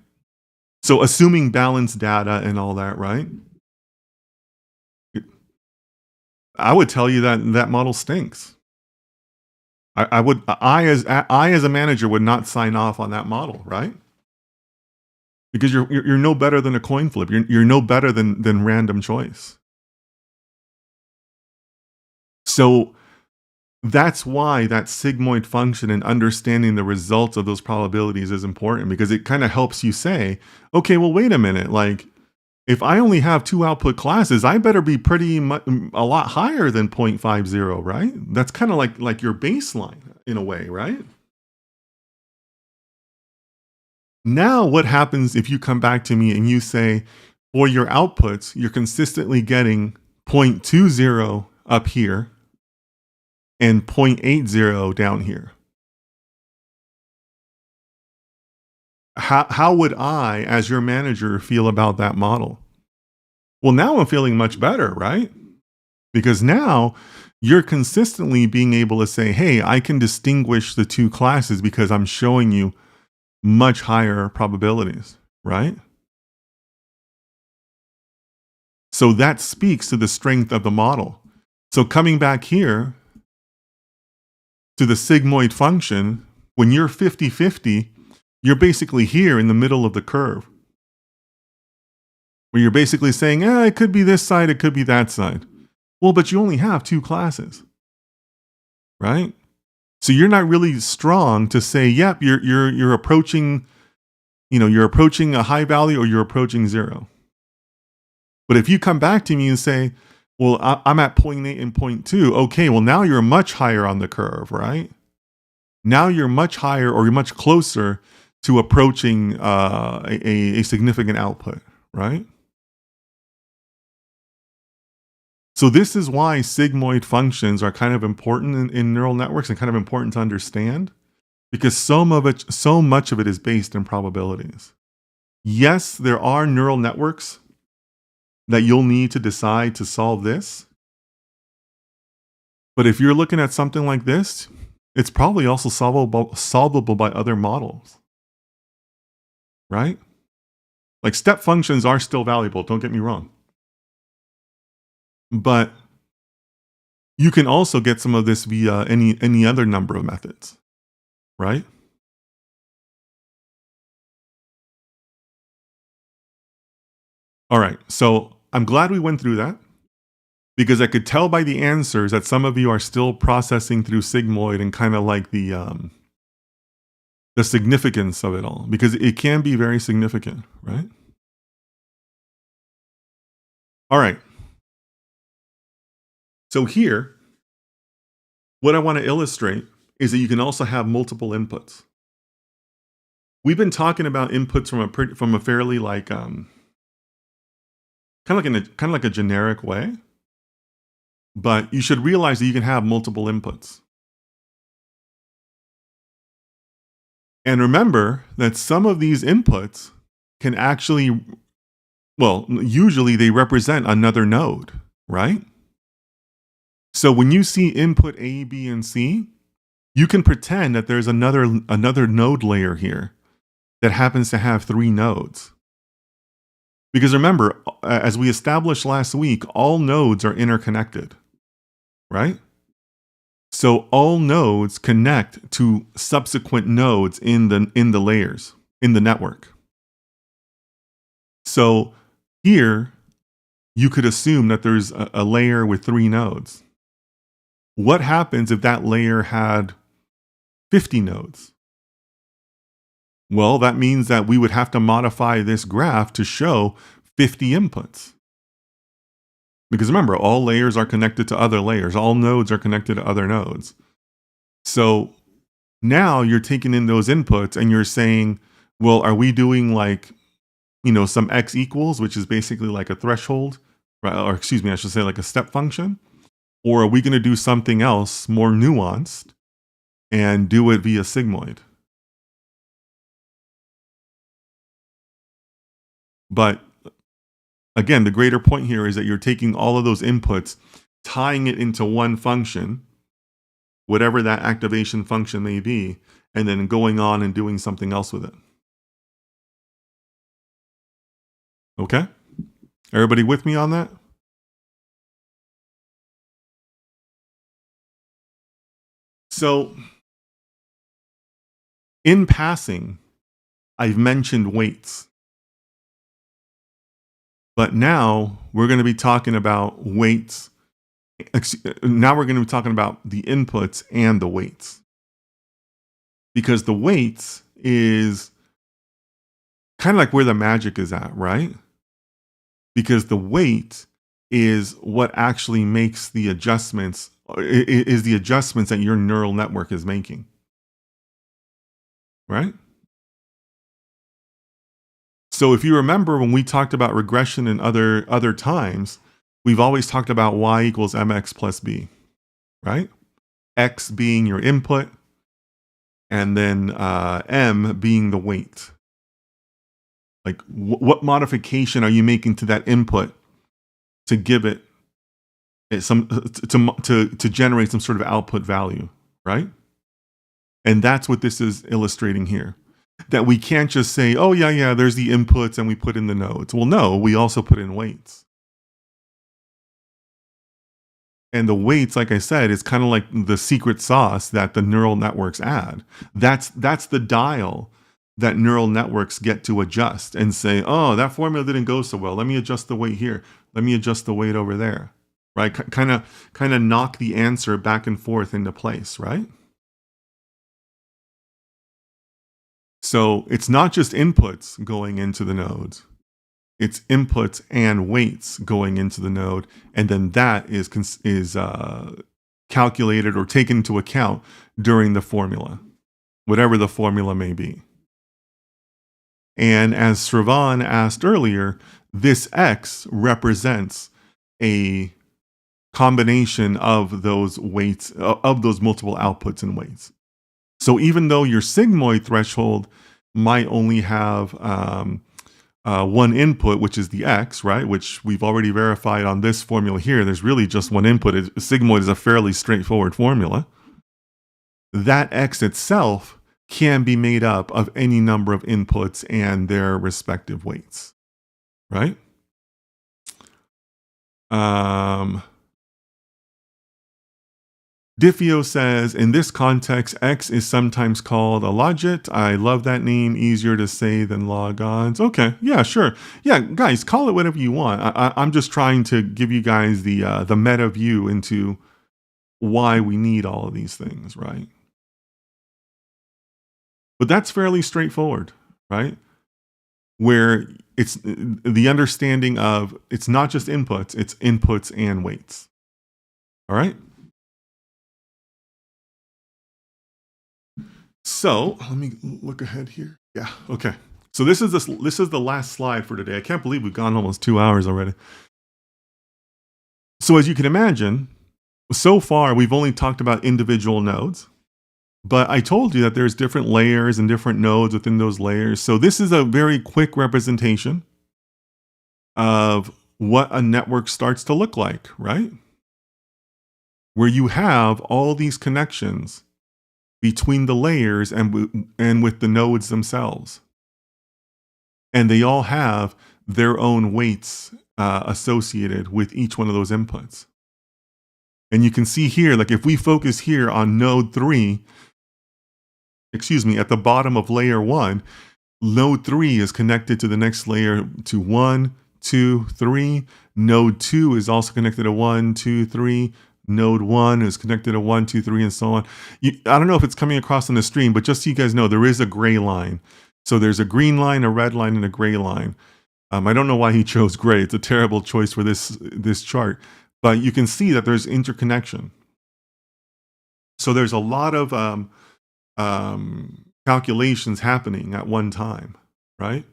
So assuming balanced data and all that, right? I would tell you that model stinks. I as a manager would not sign off on that model, right? Because you're no better than a coin flip. You're no better than random choice. So that's why that sigmoid function and understanding the results of those probabilities is important, because it kind of helps you say, okay, well, wait a minute. Like, if I only have 2 output classes, I better be a lot higher than 0.50, right? That's kind of like your baseline. in a way, right? Now, what happens if you come back to me and you say, for your outputs, you're consistently getting 0.20 up here and 0.80 down here? How would I, as your manager, feel about that model? Well, now I'm feeling much better, right? Because now you're consistently being able to say, hey, I can distinguish the two classes because I'm showing you much higher probabilities, right? So that speaks to the strength of the model. So coming back here to the sigmoid function, when you're 50-50, you're basically here in the middle of the curve, where you're basically saying, it could be this side, it could be that side. Well, but you only have two classes, right? So you're not really strong to say, yep, you're approaching, you're approaching a high value or you're approaching zero. But if you come back to me and say, well, I'm at 0.8 and 0.2, okay, well, now you're much higher on the curve, right? Now you're much higher or you're much closer to approaching a significant output, right? So this is why sigmoid functions are kind of important in neural networks and kind of important to understand, because so much of it is based in probabilities. Yes, there are neural networks that you'll need to decide to solve this. But if you're looking at something like this, it's probably also solvable by other models, right? Like step functions are still valuable, don't get me wrong. But you can also get some of this via any other number of methods, right? All right, so I'm glad we went through that, because I could tell by the answers that some of you are still processing through sigmoid and kind of like the significance of it all, because it can be very significant, right? All right. So here, what I want to illustrate is that you can also have multiple inputs. We've been talking about inputs from a fairly like kind of like a generic way, but you should realize that you can have multiple inputs. And remember that some of these inputs can actually, well, usually they represent another node, right? So when you see input A, B, and C, you can pretend that there's another node layer here that happens to have 3 nodes. Because remember, as we established last week, all nodes are interconnected, right? So all nodes connect to subsequent nodes in the layers, in the network. So here, you could assume that there's a layer with 3 nodes. What happens if that layer had 50 nodes? Well, that means that we would have to modify this graph to show 50 inputs. Because remember, all layers are connected to other layers. All nodes are connected to other nodes. So now you're taking in those inputs and you're saying, well, are we doing like, some x equals, which is basically like a threshold, right? Or excuse me, I should say like a step function? Or are we going to do something else more nuanced and do it via sigmoid? But again, the greater point here is that you're taking all of those inputs, tying it into one function, whatever that activation function may be, and then going on and doing something else with it. Okay? Everybody with me on that? So, in passing, I've mentioned weights. But now we're going to be talking about weights. Now we're going to be talking about the inputs and the weights. Because the weights is kind of like where the magic is at, right? Because the weight is what actually makes the adjustments, is the adjustments that your neural network is making, right? So if you remember when we talked about regression in other times, we've always talked about y equals mx plus b, right? X being your input, and then m being the weight. Like what modification are you making to that input to give it some to generate some sort of output value, right? And that's what this is illustrating here. That we can't just say, oh yeah, there's the inputs and we put in the nodes. Well, no, we also put in weights. And the weights, like I said, is kind of like the secret sauce that the neural networks add. That's the dial that neural networks get to adjust and say, oh, that formula didn't go so well. Let me adjust the weight here. Let me adjust the weight over there, right? Kind of knock the answer back and forth into place, right? So it's not just inputs going into the nodes. It's inputs and weights going into the node, and then that is calculated or taken into account during the formula, whatever the formula may be. And as Sravan asked earlier, this X represents a combination of those weights, of those multiple outputs and weights. So even though your sigmoid threshold might only have one input, which is the X, right? Which we've already verified on this formula here. There's really just one input. Sigmoid is a fairly straightforward formula. That X itself can be made up of any number of inputs and their respective weights, right? Diffio says, in this context, X is sometimes called a logit. I love that name, easier to say than logons. Okay, yeah, sure. Yeah, guys, call it whatever you want. I'm just trying to give you guys the meta view into why we need all of these things, right? But that's fairly straightforward, right? Where it's the understanding of it's not just inputs, it's inputs and weights. All right? So let me look ahead here. Yeah, okay. So this is the last slide for today. I can't believe we've gone almost 2 hours already. So as you can imagine, so far we've only talked about individual nodes, but I told you that there's different layers and different nodes within those layers. So this is a very quick representation of what a network starts to look like, right? Where you have all these connections between the layers and with the nodes themselves. And they all have their own weights associated with each one of those inputs. And you can see here, like if we focus here on node 3, at the bottom of layer 1, node 3 is connected to the next layer to 1, 2, 3. Node 2 is also connected to 1, 2, 3. Node 1 is connected to 1, 2, 3, and so on. I don't know if it's coming across on the stream, but just so you guys know, there is a gray line. So there's a green line, a red line, and a gray line. I don't know why he chose gray. It's a terrible choice for this chart. But you can see that there's interconnection. So there's a lot of calculations happening at one time, right?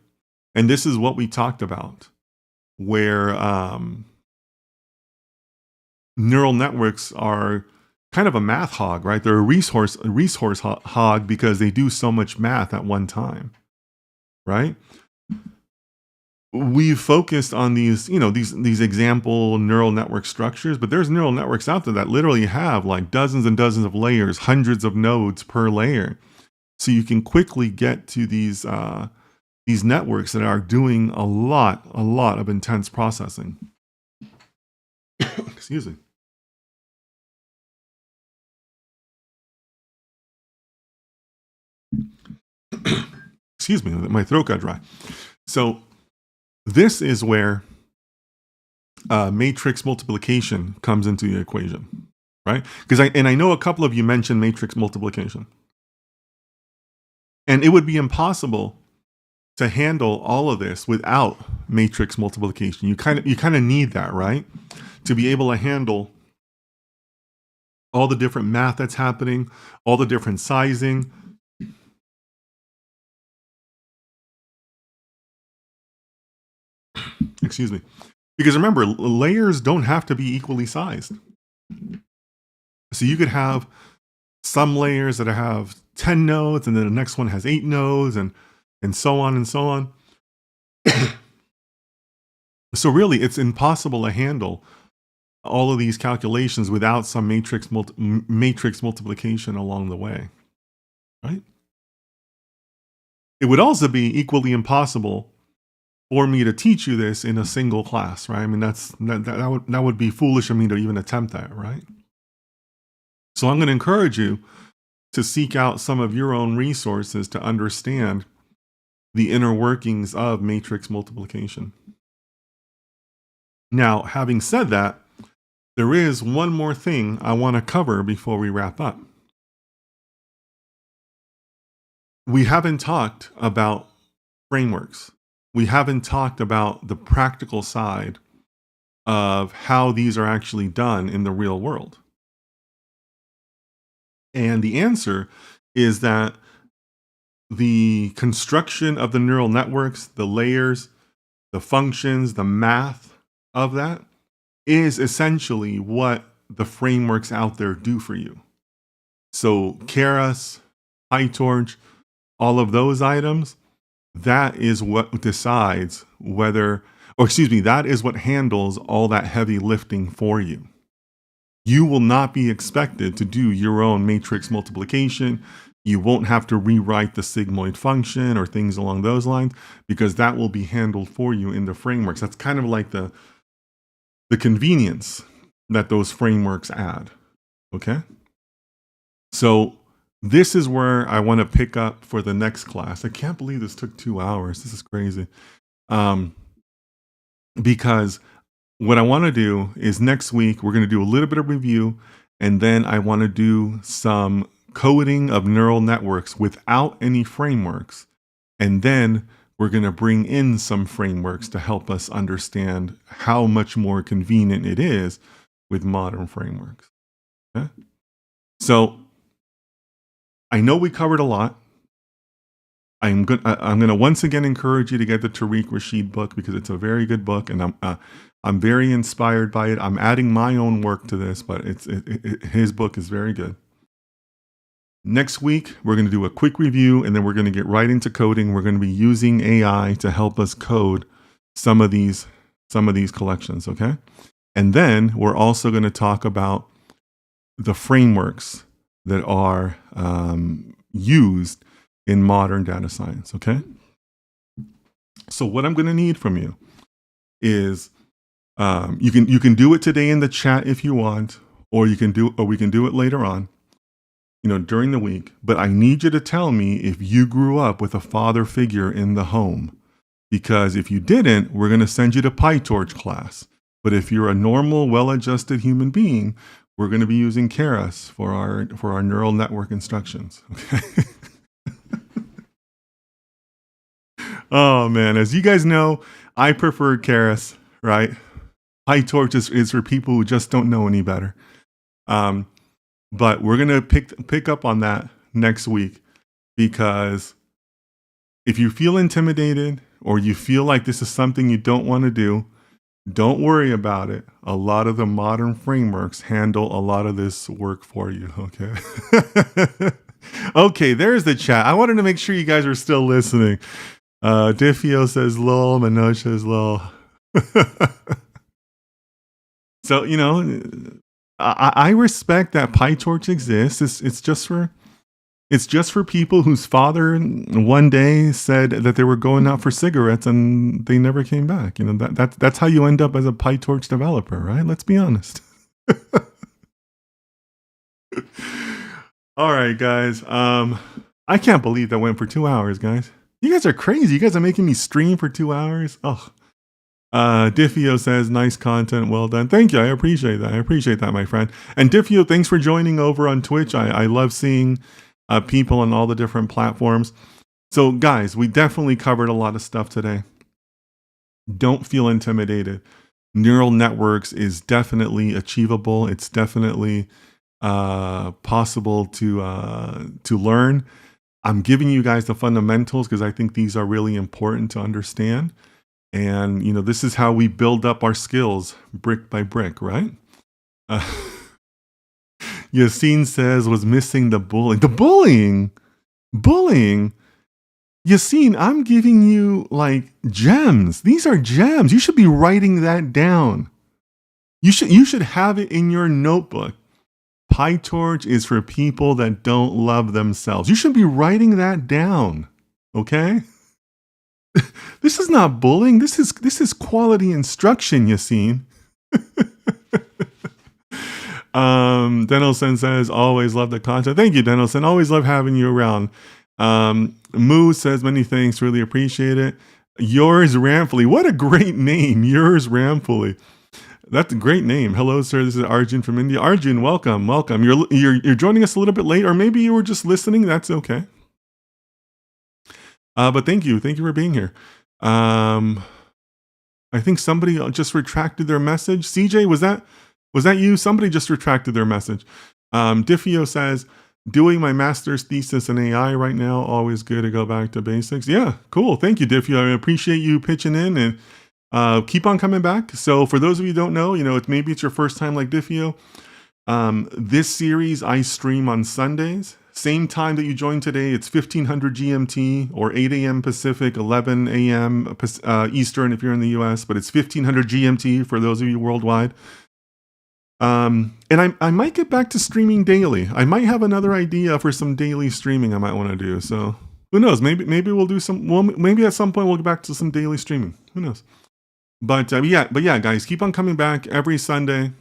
And this is what we talked about, where neural networks are kind of a math hog, right? They're a resource hog because they do so much math at one time, right? We've focused on these, these example neural network structures, but there's neural networks out there that literally have like dozens and dozens of layers, hundreds of nodes per layer. So you can quickly get to these networks that are doing a lot of intense processing. Excuse me. Excuse me, my throat got dry. So this is where matrix multiplication comes into the equation, right? Because I know a couple of you mentioned matrix multiplication. And it would be impossible to handle all of this without matrix multiplication. You kind of need that, right? To be able to handle all the different math that's happening, all the different sizing. Excuse me. Because remember, layers don't have to be equally sized. So you could have some layers that have 10 nodes, and then the next one has 8 nodes, and so on and so on. So really, it's impossible to handle all of these calculations without some matrix multiplication along the way, right? It would also be equally impossible for me to teach you this in a single class, right? I mean, that would be foolish of me to even attempt that, right? So I'm going to encourage you to seek out some of your own resources to understand the inner workings of matrix multiplication. Now, having said that, there is one more thing I want to cover before we wrap up. We haven't talked about frameworks. We haven't talked about the practical side of how these are actually done in the real world. And the answer is that the construction of the neural networks, the layers, the functions, the math of that is essentially what the frameworks out there do for you. So Keras, PyTorch, all of those items, that is what decides whether, or excuse me, that is what handles all that heavy lifting for you. You will not be expected to do your own matrix multiplication. You won't have to rewrite the sigmoid function or things along those lines, because that will be handled for you in the frameworks. That's kind of like the convenience that those frameworks add, okay? So this is where I want to pick up for the next class. I can't believe this took 2 hours. This is crazy. Because what I want to do is next week, we're going to do a little bit of review, and then I want to do some coding of neural networks without any frameworks. And then we're going to bring in some frameworks to help us understand how much more convenient it is with modern frameworks. Okay? So I know we covered a lot. I'm going to once again encourage you to get the Tariq Rashid book, because it's a very good book, and I'm very inspired by it. I'm adding my own work to this, but his book is very good. Next week, we're going to do a quick review, and then we're going to get right into coding. We're going to be using AI to help us code some of these collections, okay? And then we're also going to talk about the frameworks that are used in modern data science, okay? So what I'm going to need from you is you can do it today in the chat if you want, or we can do it later on, during the week. But I need you to tell me if you grew up with a father figure in the home, because if you didn't, we're going to send you to PyTorch class. But if you're a normal, well-adjusted human being, we're going to be using Keras for our neural network instructions. Okay. Oh man, as you guys know, I prefer Keras, right? PyTorch is for people who just don't know any better. But we're gonna pick up on that next week, because if you feel intimidated or you feel like this is something you don't want to do, don't worry about it. A lot of the modern frameworks handle a lot of this work for you, okay? Okay, there's the chat. I wanted to make sure you guys are still listening. Diffio says lol, Manoj says lol. So, I respect that PyTorch exists. It's just for people whose father one day said that they were going out for cigarettes and they never came back. That's how you end up as a PyTorch developer, right? Let's be honest. All right, guys. I can't believe that went for 2 hours, guys. You guys are crazy. You guys are making me stream for 2 hours. Oh. Diffio says, nice content, well done. Thank you. I appreciate that, my friend. And Diffio, thanks for joining over on Twitch. I love seeing people on all the different platforms. So, guys, we definitely covered a lot of stuff today. Don't feel intimidated. Neural networks is definitely achievable. It's definitely possible to learn. I'm giving you guys the fundamentals because I think these are really important to understand. And this is how we build up our skills brick by brick, right? Uh, Yassine says was missing the bullying. Bullying. Yassine, I'm giving you like gems. These are gems. You should be writing that down. You should have it in your notebook. PyTorch is for people that don't love themselves. You should be writing that down. Okay? This is not bullying. This is quality instruction, Yassine. Denelson says, always love the content. Thank you, Denelson. Always love having you around. Moo says, many thanks. Really appreciate it. Yours Ramfully. What a great name. Yours Ramfully. That's a great name. Hello, sir. This is Arjun from India. Arjun, welcome. Welcome. You're joining us a little bit late, or maybe you were just listening. That's okay. But thank you. Thank you for being here. I think somebody just retracted their message. CJ, was that you? Somebody just retracted their message. Diffio says, doing my master's thesis in AI right now. Always good to go back to basics. Yeah, cool. Thank you, Diffio. I appreciate you pitching in and keep on coming back. So for those of you who don't know, maybe it's your first time like Diffio. This series I stream on Sundays. Same time that you joined today. It's 1500 GMT or 8 a.m. Pacific, 11 a.m. Eastern if you're in the US, but it's 1500 GMT for those of you worldwide. And I might get back to streaming daily. I might have another idea for some daily streaming I might want to do. So who knows? Maybe we'll do some. Well, maybe at some point we'll get back to some daily streaming. Who knows? But yeah, guys, keep on coming back every Sunday.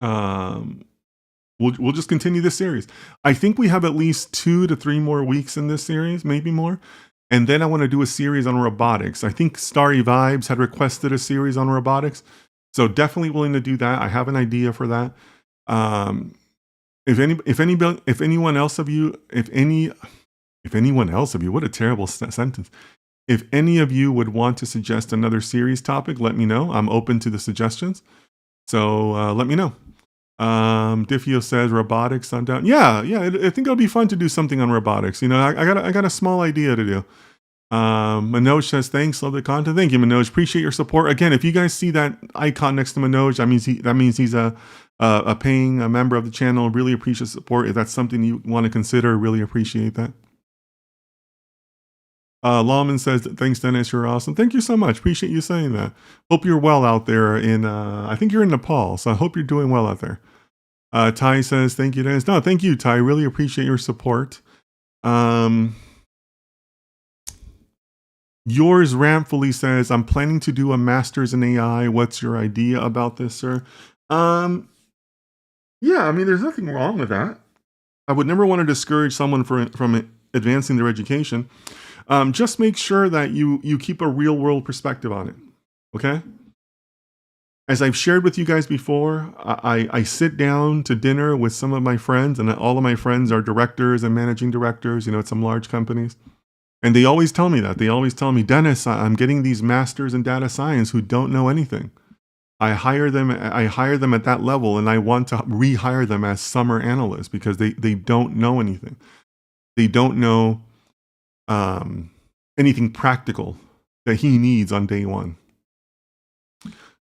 We'll just continue this series. I think we have at least 2 to 3 more weeks in this series, maybe more. And then I want to do a series on robotics. I think Starry Vibes had requested a series on robotics. So definitely willing to do that. I have an idea for that. If anyone else of you, what a terrible sentence. If any of you would want to suggest another series topic, let me know. I'm open to the suggestions. So let me know. Diffio says robotics. I'm down. Yeah. I think it'll be fun to do something on robotics. I got a small idea to do. Manoj says, thanks, love the content. Thank you, Manoj. Appreciate your support. Again, if you guys see that icon next to Manoj, that means he's a paying member of the channel. Really appreciate support. If that's something you want to consider, really appreciate that. Lawman says, thanks, Dennis. You're awesome. Thank you so much. Appreciate you saying that. Hope you're well out there I think you're in Nepal. So I hope you're doing well out there. Ty says, thank you, Dennis. No, thank you, Ty. Really appreciate your support. Yours Ramfully says, I'm planning to do a master's in AI. What's your idea about this, sir? Yeah, there's nothing wrong with that. I would never want to discourage someone from advancing their education. Just make sure that you keep a real world perspective on it. Okay? As I've shared with you guys before, I sit down to dinner with some of my friends, and all of my friends are directors and managing directors, at some large companies. And they always tell me that. They always tell me, Dennis, I'm getting these masters in data science who don't know anything. I hire them at that level, and I want to rehire them as summer analysts because they don't know anything. They don't know anything practical that he needs on day one.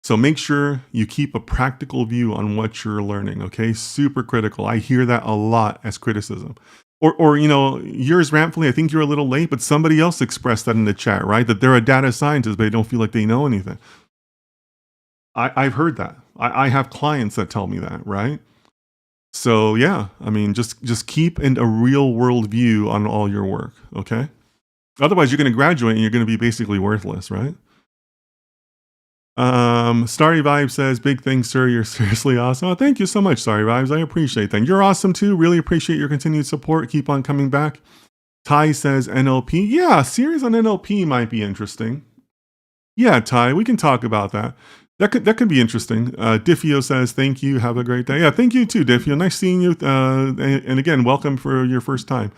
So make sure you keep a practical view on what you're learning, okay? Super critical. I hear that a lot as criticism. Or yours Ramfully, I think you're a little late, but somebody else expressed that in the chat, right? That they're a data scientist, but they don't feel like they know anything. I've heard that. I have clients that tell me that, right? So yeah, just keep in a real world view on all your work, okay? Otherwise, you're going to graduate and you're going to be basically worthless, right? Starry Vibes says, big thanks, sir. You're seriously awesome. Oh, thank you so much, Starry Vibes. I appreciate that. You're awesome too. Really appreciate your continued support. Keep on coming back. Ty says NLP. Yeah, a series on NLP might be interesting. Yeah, Ty, we can talk about that. That could be interesting. Diffio says, thank you. Have a great day. Yeah, thank you too, Diffio. Nice seeing you. And again, welcome for your first time.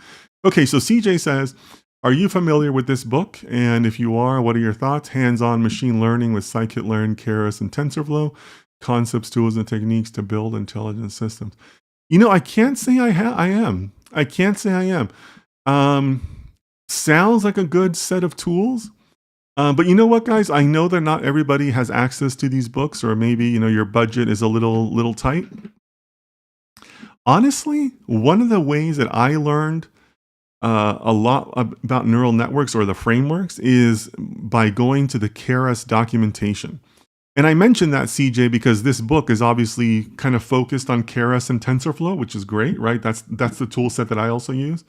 Okay, so CJ says, are you familiar with this book? And if you are, what are your thoughts? Hands-on machine learning with scikit-learn, Keras, and TensorFlow. Concepts, tools, and techniques to build intelligent systems. I can't say I am. I can't say I am. Sounds like a good set of tools. But you know what, guys? I know that not everybody has access to these books, or maybe, your budget is a little tight. Honestly, one of the ways that I learned a lot about neural networks or the frameworks is by going to the Keras documentation. And I mentioned that, CJ, because this book is obviously kind of focused on Keras and TensorFlow, which is great, right? That's the tool set that I also use.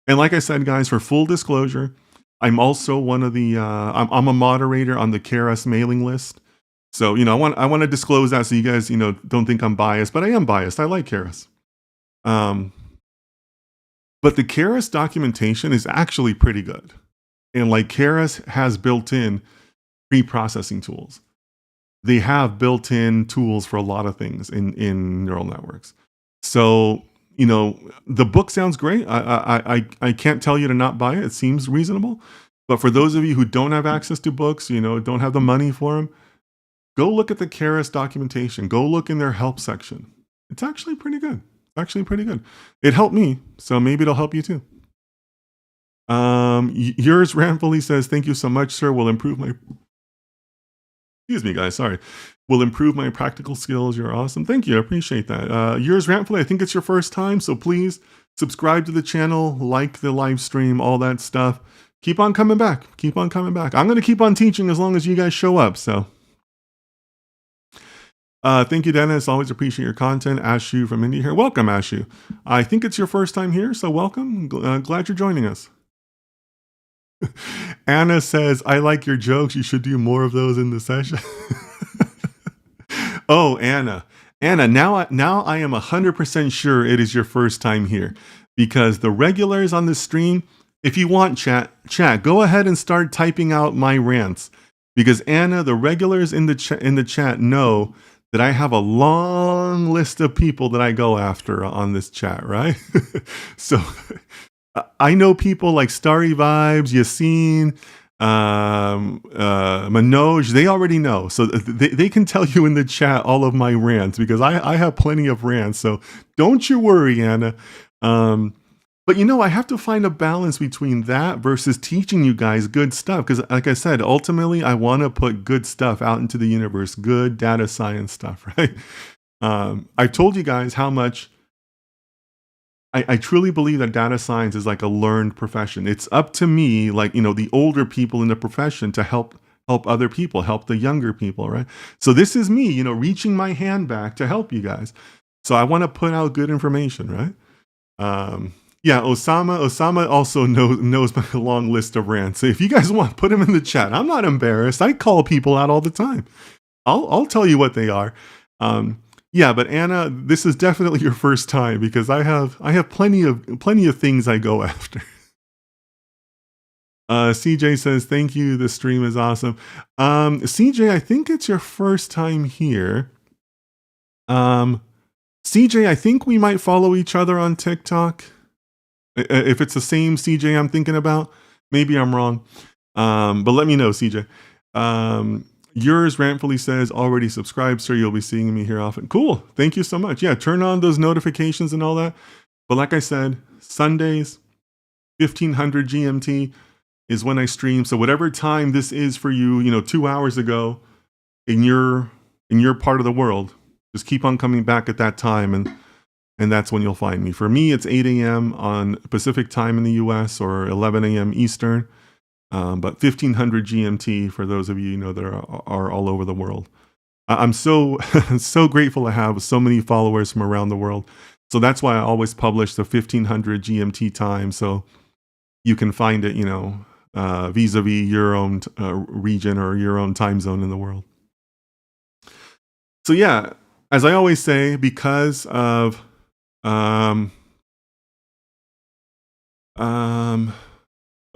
And like I said, guys, for full disclosure, I'm also one of the I'm a moderator on the Keras mailing list. So I want to disclose that so you guys don't think I'm biased, but I am biased. I like Keras. But the Keras documentation is actually pretty good. And like Keras has built-in pre-processing tools. They have built-in tools for a lot of things in neural networks. So, the book sounds great. I can't tell you to not buy it. It seems reasonable. But for those of you who don't have access to books, don't have the money for them, go look at the Keras documentation. Go look in their help section. It's actually pretty good. It helped me, so maybe it'll help you too. Yours Ramfully says, thank you so much, sir. Will improve my... Excuse me, guys. Sorry. Will improve my practical skills. You're awesome. Thank you. I appreciate that. Yours Ramfully, I think it's your first time, so please subscribe to the channel, like the live stream, all that stuff. Keep on coming back. I'm going to keep on teaching as long as you guys show up, so... Thank you, Dennis. Always appreciate your content. Ashu from India here. Welcome, Ashu. I think it's your first time here, so welcome. Glad you're joining us. Anna says, I like your jokes. You should do more of those in the session. Oh, Anna, now I am 100% sure it is your first time here, because the regulars on the stream, if you want chat, go ahead and start typing out my rants, because Anna, the regulars in the chat know that I have a long list of people that I go after on this chat, right? So I know people like Starry Vibes, Yassine, Manoj, they already know. So they can tell you in the chat all of my rants, because I have plenty of rants. So don't you worry, Anna. But I have to find a balance between that versus teaching you guys good stuff. Because like I said, ultimately, I want to put good stuff out into the universe, good data science stuff, right? I told you guys how much I truly believe that data science is like a learned profession. It's up to me, like, the older people in the profession to help other people, help the younger people, right? So this is me, reaching my hand back to help you guys. So I want to put out good information, right? Yeah, Osama also knows my long list of rants. So if you guys want, put them in the chat. I'm not embarrassed. I call people out all the time. I'll tell you what they are. Yeah, but Anna, this is definitely your first time, because I have plenty of things I go after. CJ says, thank you. The stream is awesome. CJ, I think it's your first time here. CJ, I think we might follow each other on TikTok. If it's the same CJ I'm thinking about, maybe I'm wrong. But let me know, CJ. Yours Rantfully says, already subscribed, sir. You'll be seeing me here often. Cool. Thank you so much. Yeah, turn on those notifications and all that. But like I said, Sundays, 1500 GMT is when I stream. So whatever time this is for you, 2 hours ago in your part of the world, just keep on coming back at that time, and that's when you'll find me. For me, it's 8 a.m. on Pacific time in the US, or 11 a.m. Eastern. But 1500 GMT for those of you that are all over the world. I'm so so grateful to have so many followers from around the world. So that's why I always publish the 1500 GMT time, so you can find it, vis-a-vis your own region or your own time zone in the world. So yeah, as I always say, because of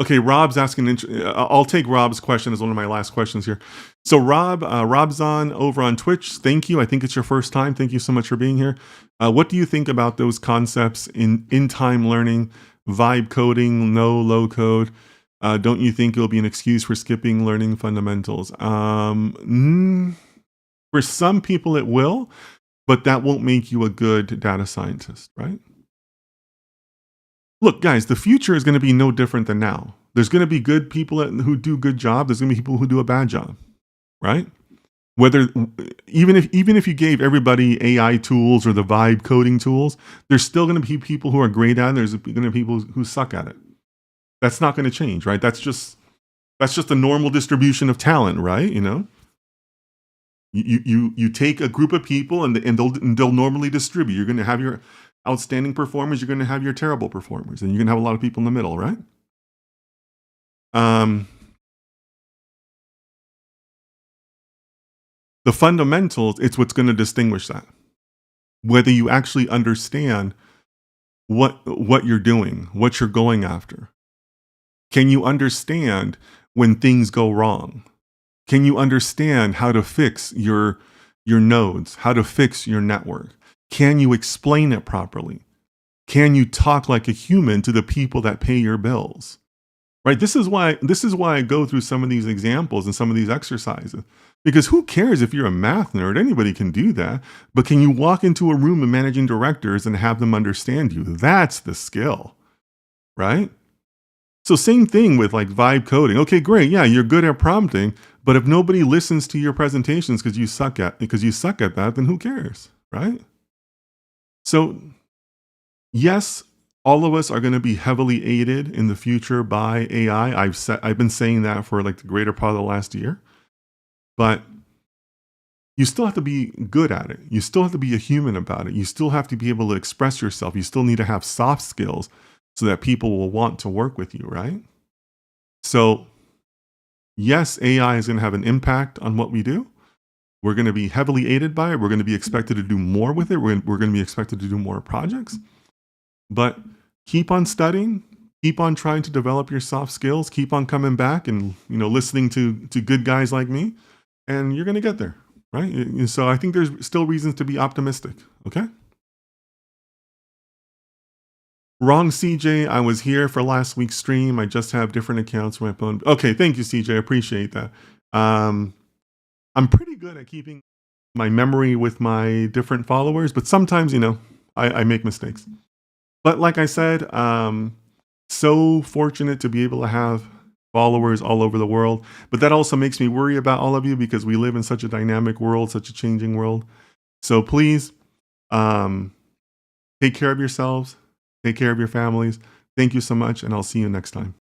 okay, Rob's asking, I'll take Rob's question as one of my last questions here. So Rob's over on Twitch. Thank you. I think it's your first time. Thank you so much for being here. What do you think about those concepts in time learning vibe coding, no low code. Don't you think it'll be an excuse for skipping learning fundamentals? For some people it will, but that won't make you a good data scientist, right? Look, guys, the future is going to be no different than now. There's going to be good people who do good job. There's going to be people who do a bad job, right? Whether even if you gave everybody AI tools or the vibe coding tools, there's still going to be people who are great at it. There's going to be people who suck at it. That's not going to change, right? That's just a normal distribution of talent, right? You take a group of people and they'll normally distribute. You're going to have your outstanding performers. You're going to have your terrible performers, and you're going to have a lot of people in the middle, right? The fundamentals, it's what's going to distinguish that. Whether you actually understand what you're doing, what you're going after. Can you understand when things go wrong? Can you understand how to fix your nodes, how to fix your network? Can you explain it properly? Can you talk like a human to the people that pay your bills? Right? This is why I go through some of these examples and some of these exercises. Because who cares if you're a math nerd? Anybody can do that. But can you walk into a room of managing directors and have them understand you? That's the skill, right? So same thing with like vibe coding. Okay, great. Yeah, you're good at prompting, but if nobody listens to your presentations because you suck at that, then who cares, right? So yes, all of us are going to be heavily aided in the future by AI. I've been saying that for like the greater part of the last year. But you still have to be good at it. You still have to be a human about it. You still have to be able to express yourself. You still need to have soft skills so that people will want to work with you, right? So, yes, AI is going to have an impact on what we do. We're going to be heavily aided by it. We're going to be expected to do more with it. We're going to be expected to do more projects. But keep on studying. Keep on trying to develop your soft skills. Keep on coming back and listening to good guys like me. And you're going to get there, right? So I think there's still reasons to be optimistic, okay? Wrong, CJ. I was here for last week's stream. I just have different accounts for my phone. Okay, thank you, CJ. I appreciate that. I'm pretty good at keeping my memory with my different followers, but sometimes, I make mistakes. But like I said, so fortunate to be able to have followers all over the world. But that also makes me worry about all of you because we live in such a dynamic world, such a changing world. So please take care of yourselves, take care of your families. Thank you so much, and I'll see you next time.